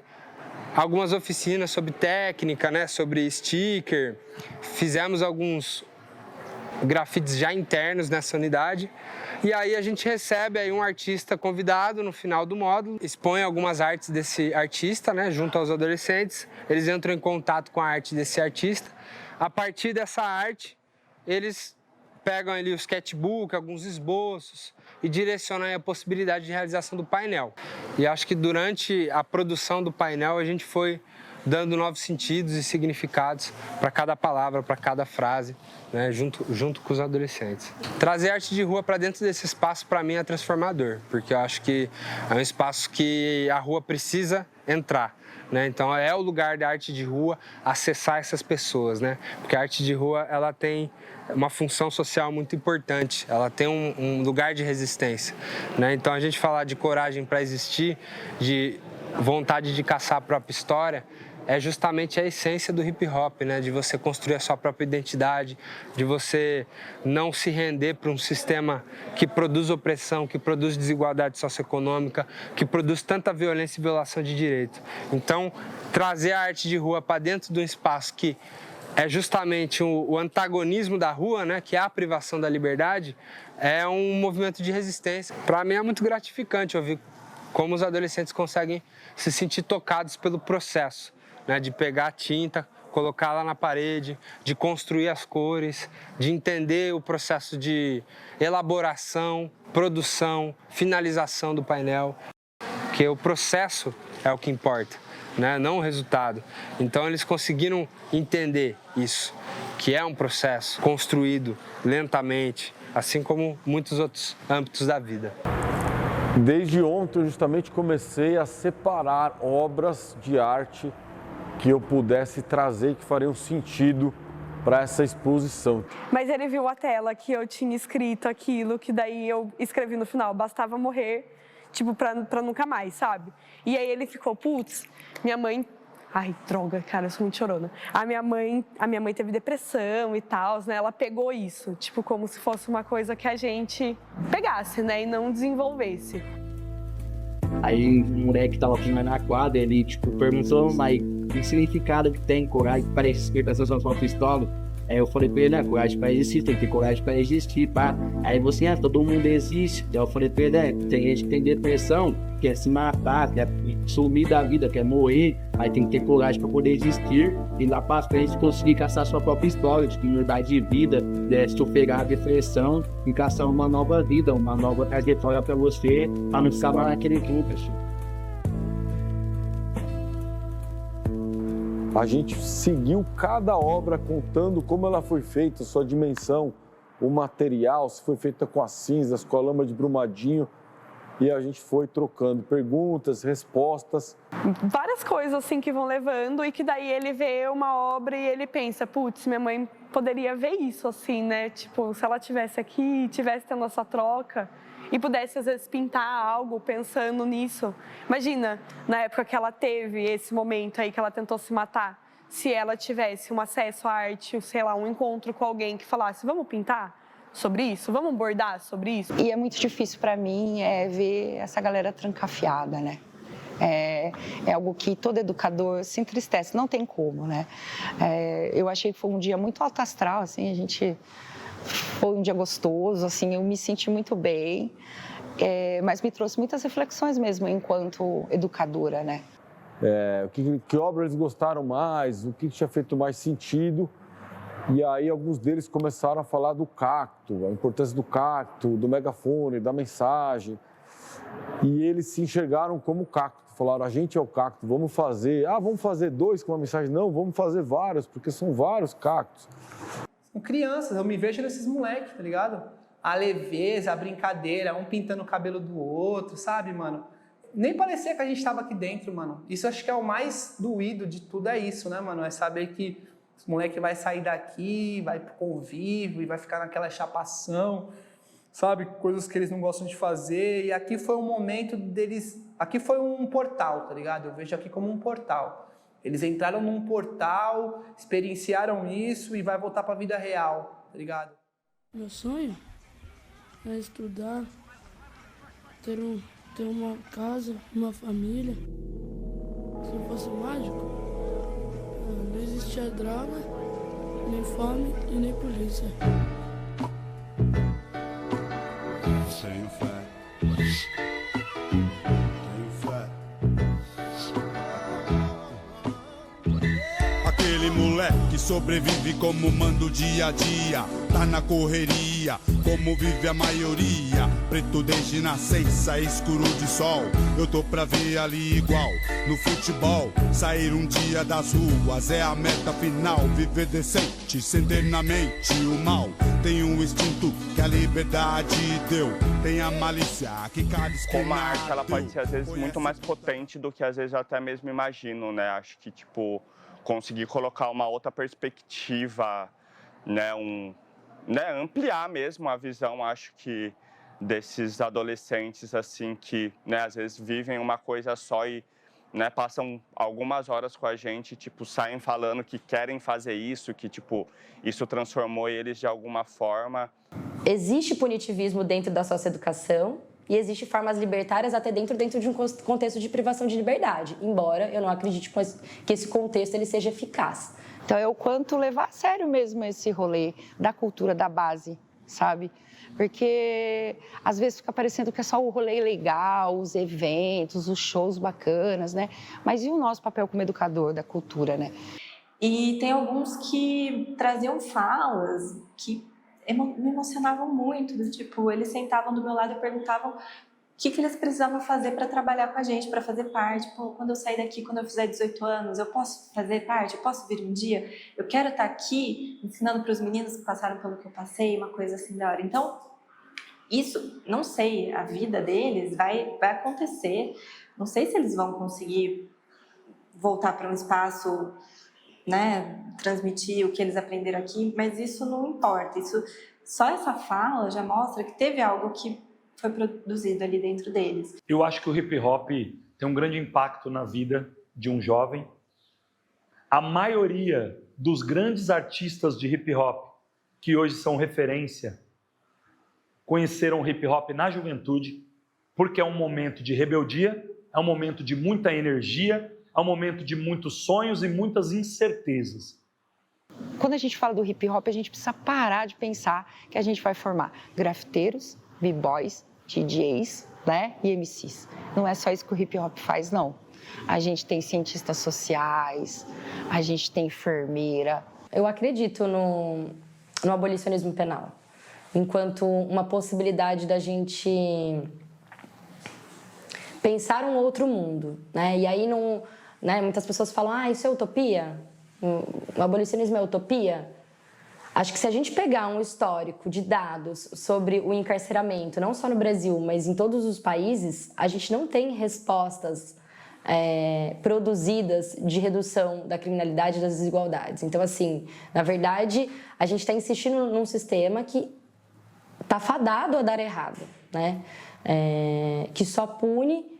algumas oficinas sobre técnica, né? Sobre sticker. Fizemos alguns grafites já internos nessa unidade. E aí a gente recebe aí um artista convidado no final do módulo, expõe algumas artes desse artista, né, junto aos adolescentes. Eles entram em contato com a arte desse artista. A partir dessa arte, eles pegam ali o sketchbook, alguns esboços e direcionam aí a possibilidade de realização do painel. E acho que durante a produção do painel a gente foi dando novos sentidos e significados para cada palavra, para cada frase, né, junto com os adolescentes. Trazer arte de rua para dentro desse espaço, para mim, é transformador, porque eu acho que é um espaço que a rua precisa entrar, né? Então, é o lugar da arte de rua acessar essas pessoas, né? Porque a arte de rua, ela tem uma função social muito importante, ela tem um lugar de resistência, né? Então, a gente falar de coragem para existir, de vontade de caçar a própria história, é justamente a essência do hip hop, né? De você construir a sua própria identidade, de você não se render para um sistema que produz opressão, que produz desigualdade socioeconômica, que produz tanta violência e violação de direito. Então, trazer a arte de rua para dentro de um espaço que é justamente o antagonismo da rua, né? Que é a privação da liberdade, é um movimento de resistência. Para mim é muito gratificante ouvir como os adolescentes conseguem se sentir tocados pelo processo, né, de pegar a tinta, colocar lá na parede, de construir as cores, de entender o processo de elaboração, produção, finalização do painel, porque o processo é o que importa, né? Não o resultado. Então eles conseguiram entender isso, que é um processo construído lentamente, assim como muitos outros âmbitos da vida. Desde ontem eu justamente comecei a separar obras de arte que eu pudesse trazer, que fariam sentido para essa exposição. Mas ele viu a tela que eu tinha escrito aquilo, que daí eu escrevi no final, bastava morrer, tipo, pra nunca mais, sabe? E aí ele ficou, putz, minha mãe... Ai, droga, cara, eu sou muito chorona. A minha mãe teve depressão e tal, né? Ela pegou isso, tipo, como se fosse uma coisa que a gente pegasse, né? E não desenvolvesse. Aí um moleque tava filmando na quadra, ele, tipo, perguntou, mas que significado que tem coragem para escrever essa sua pistola? Aí eu falei pra ele, né, coragem para existir, tem que ter coragem para existir, pá. Aí você, todo mundo existe. Aí eu falei pra ele, tem gente que tem depressão, quer se matar, quer sumir da vida, quer morrer. Aí tem que ter coragem para poder existir e lá pra frente conseguir caçar sua própria história, de mudar de vida, sofrer a depressão e caçar uma nova vida, uma nova trajetória para você, para não ficar naquele grupo, assim. A gente seguiu cada obra contando como ela foi feita, sua dimensão, o material, se foi feita com as cinzas, com a lama de Brumadinho. E a gente foi trocando perguntas, respostas. Várias coisas assim que vão levando e que daí ele vê uma obra e ele pensa, putz, minha mãe poderia ver isso assim, né? Tipo, se ela estivesse aqui, tivesse tendo essa troca e pudesse às vezes pintar algo pensando nisso. Imagina, na época que ela teve esse momento aí que ela tentou se matar, se ela tivesse um acesso à arte, sei lá, um encontro com alguém que falasse, vamos pintar sobre isso? Vamos bordar sobre isso? E é muito difícil para mim ver essa galera trancafiada, né? É algo que todo educador se entristece, não tem como, né? Eu achei que foi um dia muito alto astral, assim, a gente... Foi um dia gostoso, assim, eu me senti muito bem, mas me trouxe muitas reflexões mesmo enquanto educadora, né? Que obra eles gostaram mais, o que tinha feito mais sentido. E aí alguns deles começaram a falar do cacto, a importância do cacto, do megafone, da mensagem. E eles se enxergaram como cacto. Falaram, a gente é o cacto, vamos fazer... vamos fazer 2 com uma mensagem? Não, vamos fazer vários, porque são vários cactos. São crianças, eu me vejo nesses moleques, tá ligado? A leveza, a brincadeira, um pintando o cabelo do outro, sabe, mano? Nem parecia que a gente tava aqui dentro, mano. Isso acho que é o mais doído de tudo, é isso, né, mano? É saber que os moleques vai sair daqui, vai pro convívio e vai ficar naquela chapação, sabe? Coisas que eles não gostam de fazer. E aqui foi um momento deles... Aqui foi um portal, tá ligado? Eu vejo aqui como um portal. Eles entraram num portal, experienciaram isso e vai voltar pra vida real, tá ligado? Meu sonho é estudar, ter uma casa, uma família. Se eu fosse mágico, não existia droga, nem fome e nem polícia. Tenho fé. Aquele moleque sobrevive como manda o dia a dia, tá na correria, como vive a maioria. Preto desde nascença, escuro de sol, eu tô pra ver ali igual. No futebol, sair um dia das ruas é a meta final. Viver decente, sem ter na mente o mal. Tem um instinto que a liberdade deu, tem a malícia que cada esquina Como a arte, ela pode deu. ser às vezes muito mais potente do que às vezes eu até mesmo imagino, né? Acho que, tipo, conseguir colocar uma outra perspectiva, né? Ampliar mesmo a visão, acho que, desses adolescentes, assim, que, né, às vezes vivem uma coisa só e, né, passam algumas horas com a gente, tipo, saem falando que querem fazer isso, que, tipo, isso transformou eles de alguma forma. Existe punitivismo dentro da socioeducação e existe formas libertárias até dentro de um contexto de privação de liberdade, embora eu não acredite que esse contexto ele seja eficaz. Então é o quanto levar a sério mesmo esse rolê da cultura, da base, sabe? Porque às vezes fica parecendo que é só o rolê legal, os eventos, os shows bacanas, né? Mas e o nosso papel como educador da cultura, né? E tem alguns que traziam falas que me emocionavam muito, do tipo, eles sentavam do meu lado e perguntavam que eles precisavam fazer para trabalhar com a gente, para fazer parte. Pô, quando eu sair daqui, quando eu fizer 18 anos, eu posso fazer parte? Eu posso vir um dia? Eu quero estar aqui ensinando para os meninos que passaram pelo que eu passei, uma coisa assim da hora. Então, isso, não sei, a vida deles vai acontecer. Não sei se eles vão conseguir voltar para um espaço, né, transmitir o que eles aprenderam aqui, mas isso não importa. Isso, só essa fala já mostra que teve algo que foi produzido ali dentro deles. Eu acho que o hip hop tem um grande impacto na vida de um jovem. A maioria dos grandes artistas de hip hop que hoje são referência conheceram o hip hop na juventude, porque é um momento de rebeldia, é um momento de muita energia, é um momento de muitos sonhos e muitas incertezas. Quando a gente fala do hip hop, a gente precisa parar de pensar que a gente vai formar grafiteiros, b-boys, DJs, né, e MCs. Não é só isso que o hip hop faz, não. A gente tem cientistas sociais, a gente tem enfermeira. Eu acredito no abolicionismo penal, enquanto uma possibilidade da gente pensar um outro mundo, né? E aí não, né, muitas pessoas falam, isso é utopia? O abolicionismo é utopia? Acho que se a gente pegar um histórico de dados sobre o encarceramento, não só no Brasil, mas em todos os países, a gente não tem respostas produzidas de redução da criminalidade e das desigualdades. Então, assim, na verdade, a gente está insistindo num sistema que está fadado a dar errado, né? Que só pune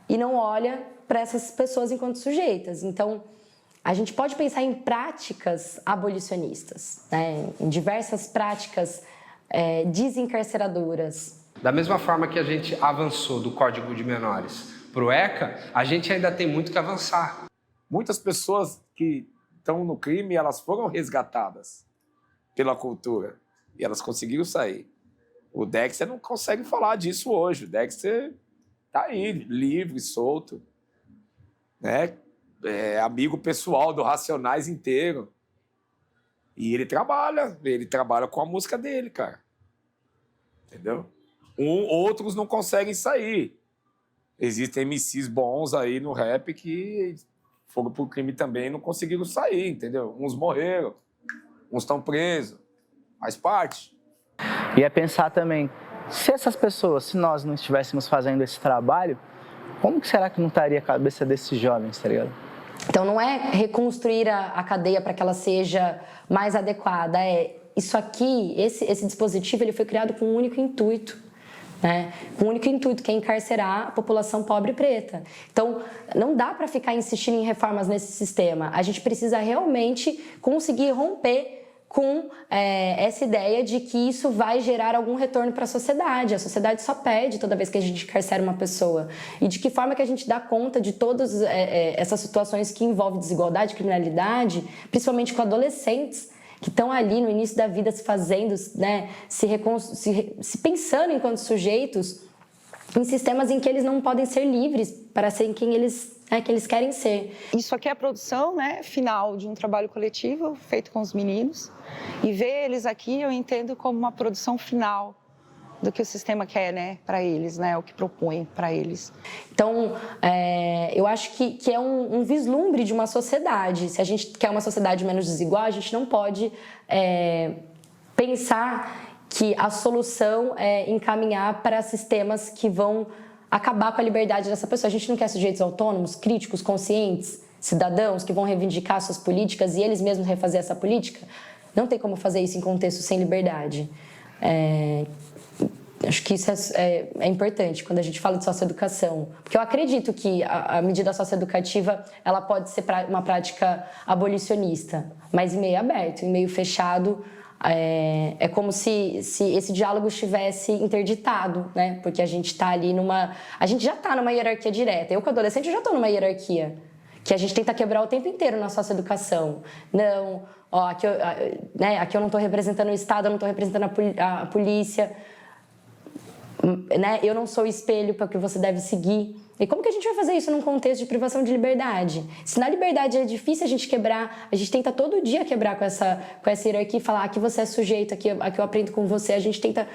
e não olha para essas pessoas enquanto sujeitas. Então, a gente pode pensar em práticas abolicionistas, né? Em diversas práticas desencarceradoras. Da mesma forma que a gente avançou do Código de Menores para o ECA, a gente ainda tem muito que avançar. Muitas pessoas que estão no crime, elas foram resgatadas pela cultura e elas conseguiram sair. O Dexter não consegue falar disso hoje. O Dexter tá aí, livre, solto, né? É amigo pessoal do Racionais inteiro. E ele trabalha com a música dele, cara. Entendeu? Outros não conseguem sair. Existem MCs bons aí no rap que foram pro crime também e não conseguiram sair, entendeu? Uns morreram, uns estão presos. Faz parte. E é pensar também, se essas pessoas, se nós não estivéssemos fazendo esse trabalho, como que será que não estaria a cabeça desses jovens, tá ligado? Então não é reconstruir a cadeia para que ela seja mais adequada, isso aqui, esse dispositivo, ele foi criado com um único intuito, né? Com um único intuito, que é encarcerar a população pobre e preta. Então não dá para ficar insistindo em reformas nesse sistema, a gente precisa realmente conseguir romper com essa ideia de que isso vai gerar algum retorno para a sociedade só perde toda vez que a gente encarcera uma pessoa. E de que forma que a gente dá conta de todas essas situações que envolvem desigualdade, criminalidade, principalmente com adolescentes que estão ali no início da vida se fazendo, né, se pensando enquanto sujeitos em sistemas em que eles não podem ser livres para serem quem eles querem ser. Isso aqui é a produção, né, final de um trabalho coletivo feito com os meninos. E ver eles aqui eu entendo como uma produção final do que o sistema quer, né, para eles, né, o que propõe para eles. Então, eu acho que é um vislumbre de uma sociedade. Se a gente quer uma sociedade menos desigual, a gente não pode pensar que a solução é encaminhar para sistemas que vão acabar com a liberdade dessa pessoa. A gente não quer sujeitos autônomos, críticos, conscientes, cidadãos que vão reivindicar suas políticas e eles mesmos refazer essa política. Não tem como fazer isso em contexto sem liberdade. Acho que isso é importante quando a gente fala de socioeducação. Porque eu acredito que a medida socioeducativa ela pode ser uma prática abolicionista, mas em meio aberto, em meio fechado. É como se esse diálogo estivesse interditado, né? Porque a gente está ali a gente já está numa hierarquia direta. Eu, como adolescente, eu já estou numa hierarquia que a gente tenta quebrar o tempo inteiro na socioeducação. Não, aqui eu não estou representando o Estado, eu não estou representando a polícia. né? Eu não sou o espelho para que você deve seguir. E como que a gente vai fazer isso num contexto de privação de liberdade? Se na liberdade é difícil a gente quebrar, a gente tenta todo dia quebrar com essa hierarquia e falar aqui você é sujeito, aqui eu aprendo com você, a gente tenta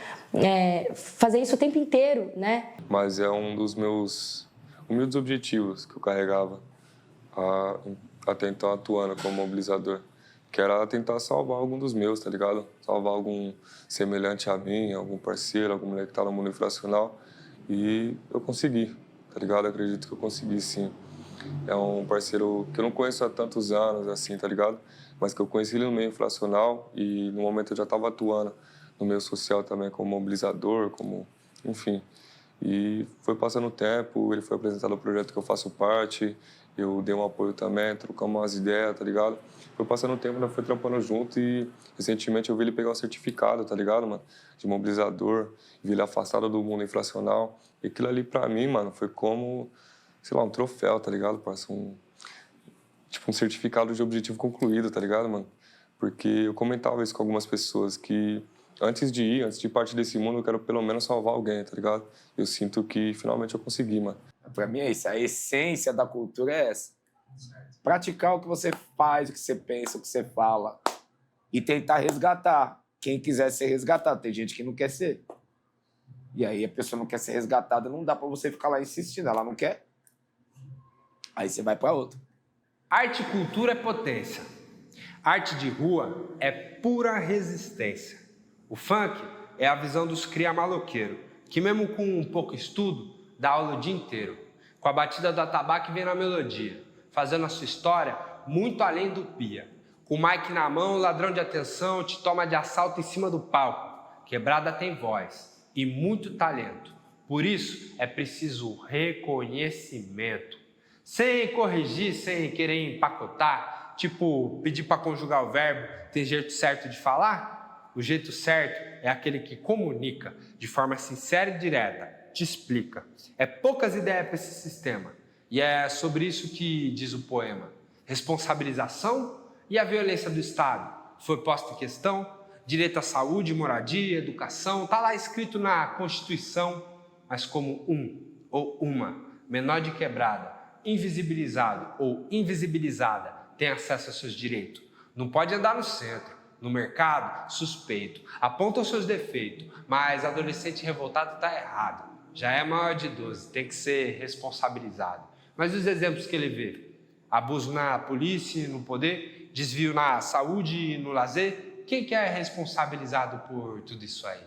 fazer isso o tempo inteiro, né? Mas é um dos meus humildes objetivos que eu carregava até então atuando como mobilizador, que era tentar salvar algum dos meus, tá ligado? Salvar algum semelhante a mim, algum parceiro, algum moleque que tá no mundo infracional, e eu consegui. Tá ligado? Acredito que eu consegui, sim. É um parceiro que eu não conheço há tantos anos, assim, tá ligado? Mas que eu conheci ele no meio infracional e no momento eu já estava atuando no meio social também como mobilizador, como... enfim. E foi passando o tempo, ele foi apresentado ao projeto que eu faço parte, eu dei um apoio também, trocamos umas ideias, tá ligado? Foi passando o tempo, nós foi trampando junto e recentemente eu vi ele pegar o certificado, tá ligado, mano? De mobilizador, vi ele afastado do mundo infracional. E aquilo ali pra mim, mano, foi como, sei lá, um troféu, tá ligado, parceiro? Um certificado de objetivo concluído, tá ligado, mano? Porque eu comentava isso com algumas pessoas, que antes de partir desse mundo, eu quero pelo menos salvar alguém, tá ligado? Eu sinto que finalmente eu consegui, mano. Pra mim é isso, a essência da cultura é essa. Praticar o que você faz, o que você pensa, o que você fala. E tentar resgatar quem quiser ser resgatado. Tem gente que não quer ser. E aí a pessoa não quer ser resgatada, não dá pra você ficar lá insistindo. Ela não quer. Aí você vai pra outra. Arte e cultura é potência. Arte de rua é pura resistência. O funk é a visão dos cria-maloqueiro, que mesmo com um pouco estudo, dá aula o dia inteiro. Com a batida do atabaque vem na melodia, fazendo a sua história muito além do pia. Com o mic na mão, o ladrão de atenção te toma de assalto em cima do palco. Quebrada tem voz e muito talento. Por isso, é preciso reconhecimento. Sem corrigir, sem querer empacotar, tipo, pedir para conjugar o verbo, tem jeito certo de falar? O jeito certo é aquele que comunica de forma sincera e direta, te explica. É poucas ideias para esse sistema. E é sobre isso que diz o poema. Responsabilização e a violência do Estado foi posta em questão. Direito à saúde, moradia, educação, está lá escrito na Constituição, mas como um ou uma, menor de quebrada, invisibilizado ou invisibilizada, tem acesso aos seus direitos. Não pode andar no centro, no mercado, suspeito. Aponta os seus defeitos, mas adolescente revoltado está errado. Já é maior de 12, tem que ser responsabilizado. Mas os exemplos que ele vê? Abuso na polícia e no poder, desvio na saúde e no lazer. Quem que é responsabilizado por tudo isso aí?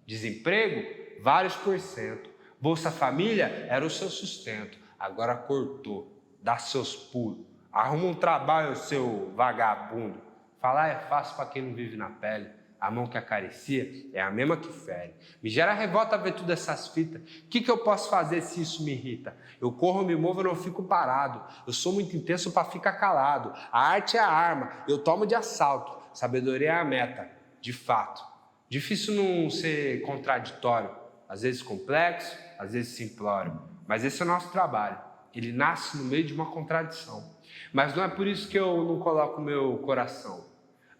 Desemprego? Vários por cento. Bolsa Família era o seu sustento. Agora cortou. Dá seus pulos. Arruma um trabalho, seu vagabundo. Falar é fácil para quem não vive na pele. A mão que acaricia é a mesma que fere. Me gera revolta ver todas essas fitas. O que eu posso fazer se isso me irrita? Eu corro, me movo, eu não fico parado. Eu sou muito intenso para ficar calado. A arte é a arma, eu tomo de assalto. Sabedoria é a meta, de fato. Difícil não ser contraditório. Às vezes complexo, às vezes simplório. Mas esse é o nosso trabalho. Ele nasce no meio de uma contradição. Mas não é por isso que eu não coloco meu coração.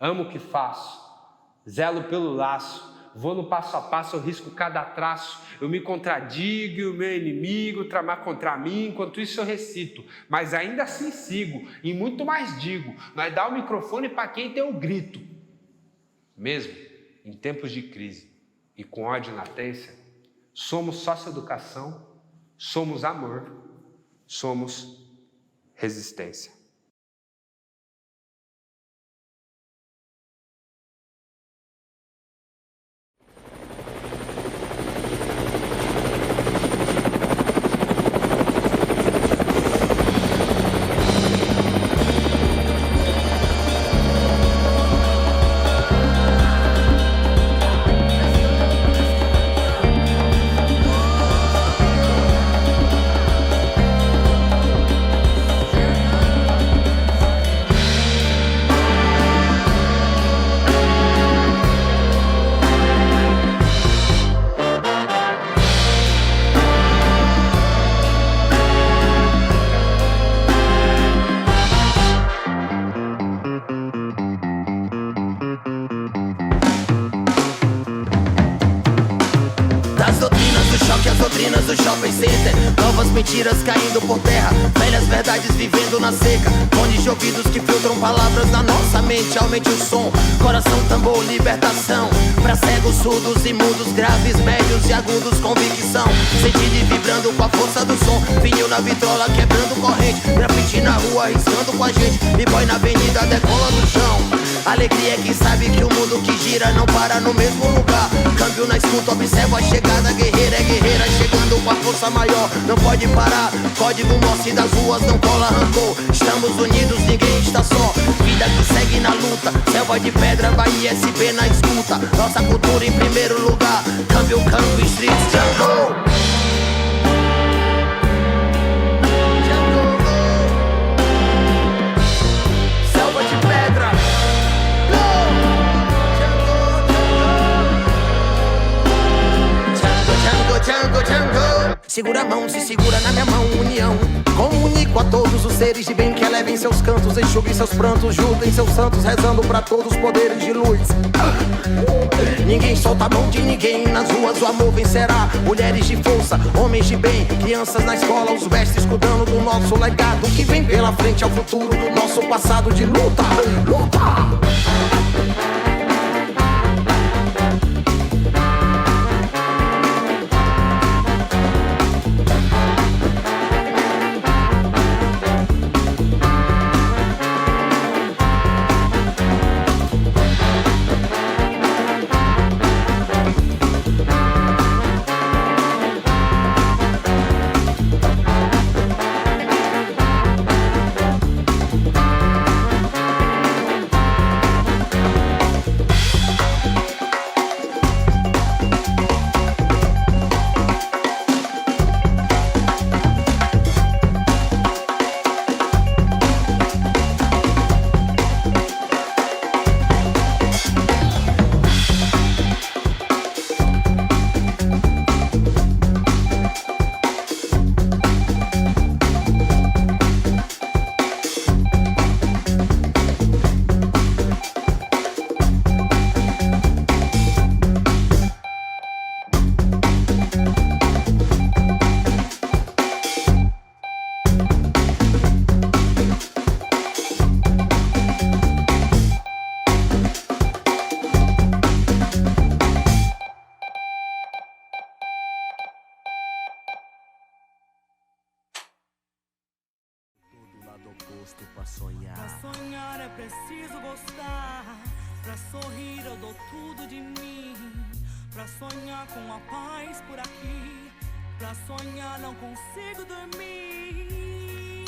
Amo o que faço. Zelo pelo laço, vou no passo a passo, eu risco cada traço, eu me contradigo e o meu inimigo tramar contra mim, enquanto isso eu recito, mas ainda assim sigo, e muito mais digo, nós dá o microfone para quem tem o grito. Mesmo em tempos de crise e com ódio e latência, somos socioeducação, somos amor, somos resistência. apenas o shopping center. Novas mentiras caindo por terra, velhas verdades vivendo na seca. Fones de ouvidos que filtram palavras na nossa mente. Aumente o som, coração, tambor, libertação. Pra cegos, surdos e mudos, graves, médios e agudos, convicção. Sentindo e vibrando com a força do som. Vinil na vitrola quebrando corrente. Grafite na rua riscando com a gente. B-boy na avenida decola no chão. Alegria é quem sabe que o mundo que gira não para no mesmo lugar. Câmbio na escuta, observa a chegada. Guerreira é guerreira chegando com a força maior. Não pode parar, código Morse das ruas não cola rancor. Estamos unidos, ninguém está só. Vida que segue na luta. Selva de pedra, Bahia, SP na escuta. Nossa cultura em primeiro lugar. Câmbio, Street Jungle. Segura a mão, se segura na minha mão, união. Comunico a todos os seres de bem que elevem seus cantos, enxuguem seus prantos, juntem seus santos, rezando pra todos os poderes de luz. Ninguém solta a mão de ninguém, nas ruas o amor vencerá. Mulheres de força, homens de bem, crianças na escola, os mestres cuidando do nosso legado. Que vem pela frente ao futuro do nosso passado de luta, luta. Pra sonhar é preciso gostar. Pra sorrir eu dou tudo de mim. Pra sonhar com a paz por aqui. Pra sonhar não consigo dormir.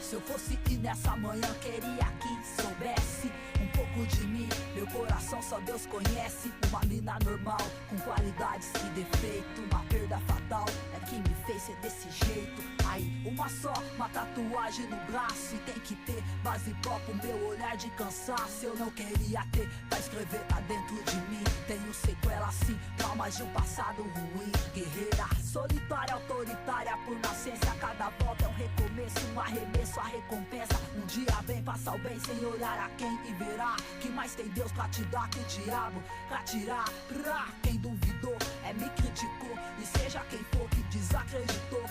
Se eu fosse ir nessa manhã, queria que soubesse um pouco de mim. Meu coração só Deus conhece. Uma mina normal, com qualidades e defeito. Uma perda fatal é que me fez ser desse jeito. Aí, uma só, uma tatuagem no braço. E tem que ter base própria, o meu olhar de cansaço. Eu não queria ter pra escrever lá dentro de mim. Tenho sequela assim, traumas de um passado ruim. Guerreira, solitária, autoritária por nascença. Cada volta é um recomeço, um arremesso, a recompensa. Um dia vem passar o bem sem olhar a quem e verá que mais tem Deus pra te dar que diabo pra tirar. Pra quem duvidou, me criticou. E seja quem for que desacreditou,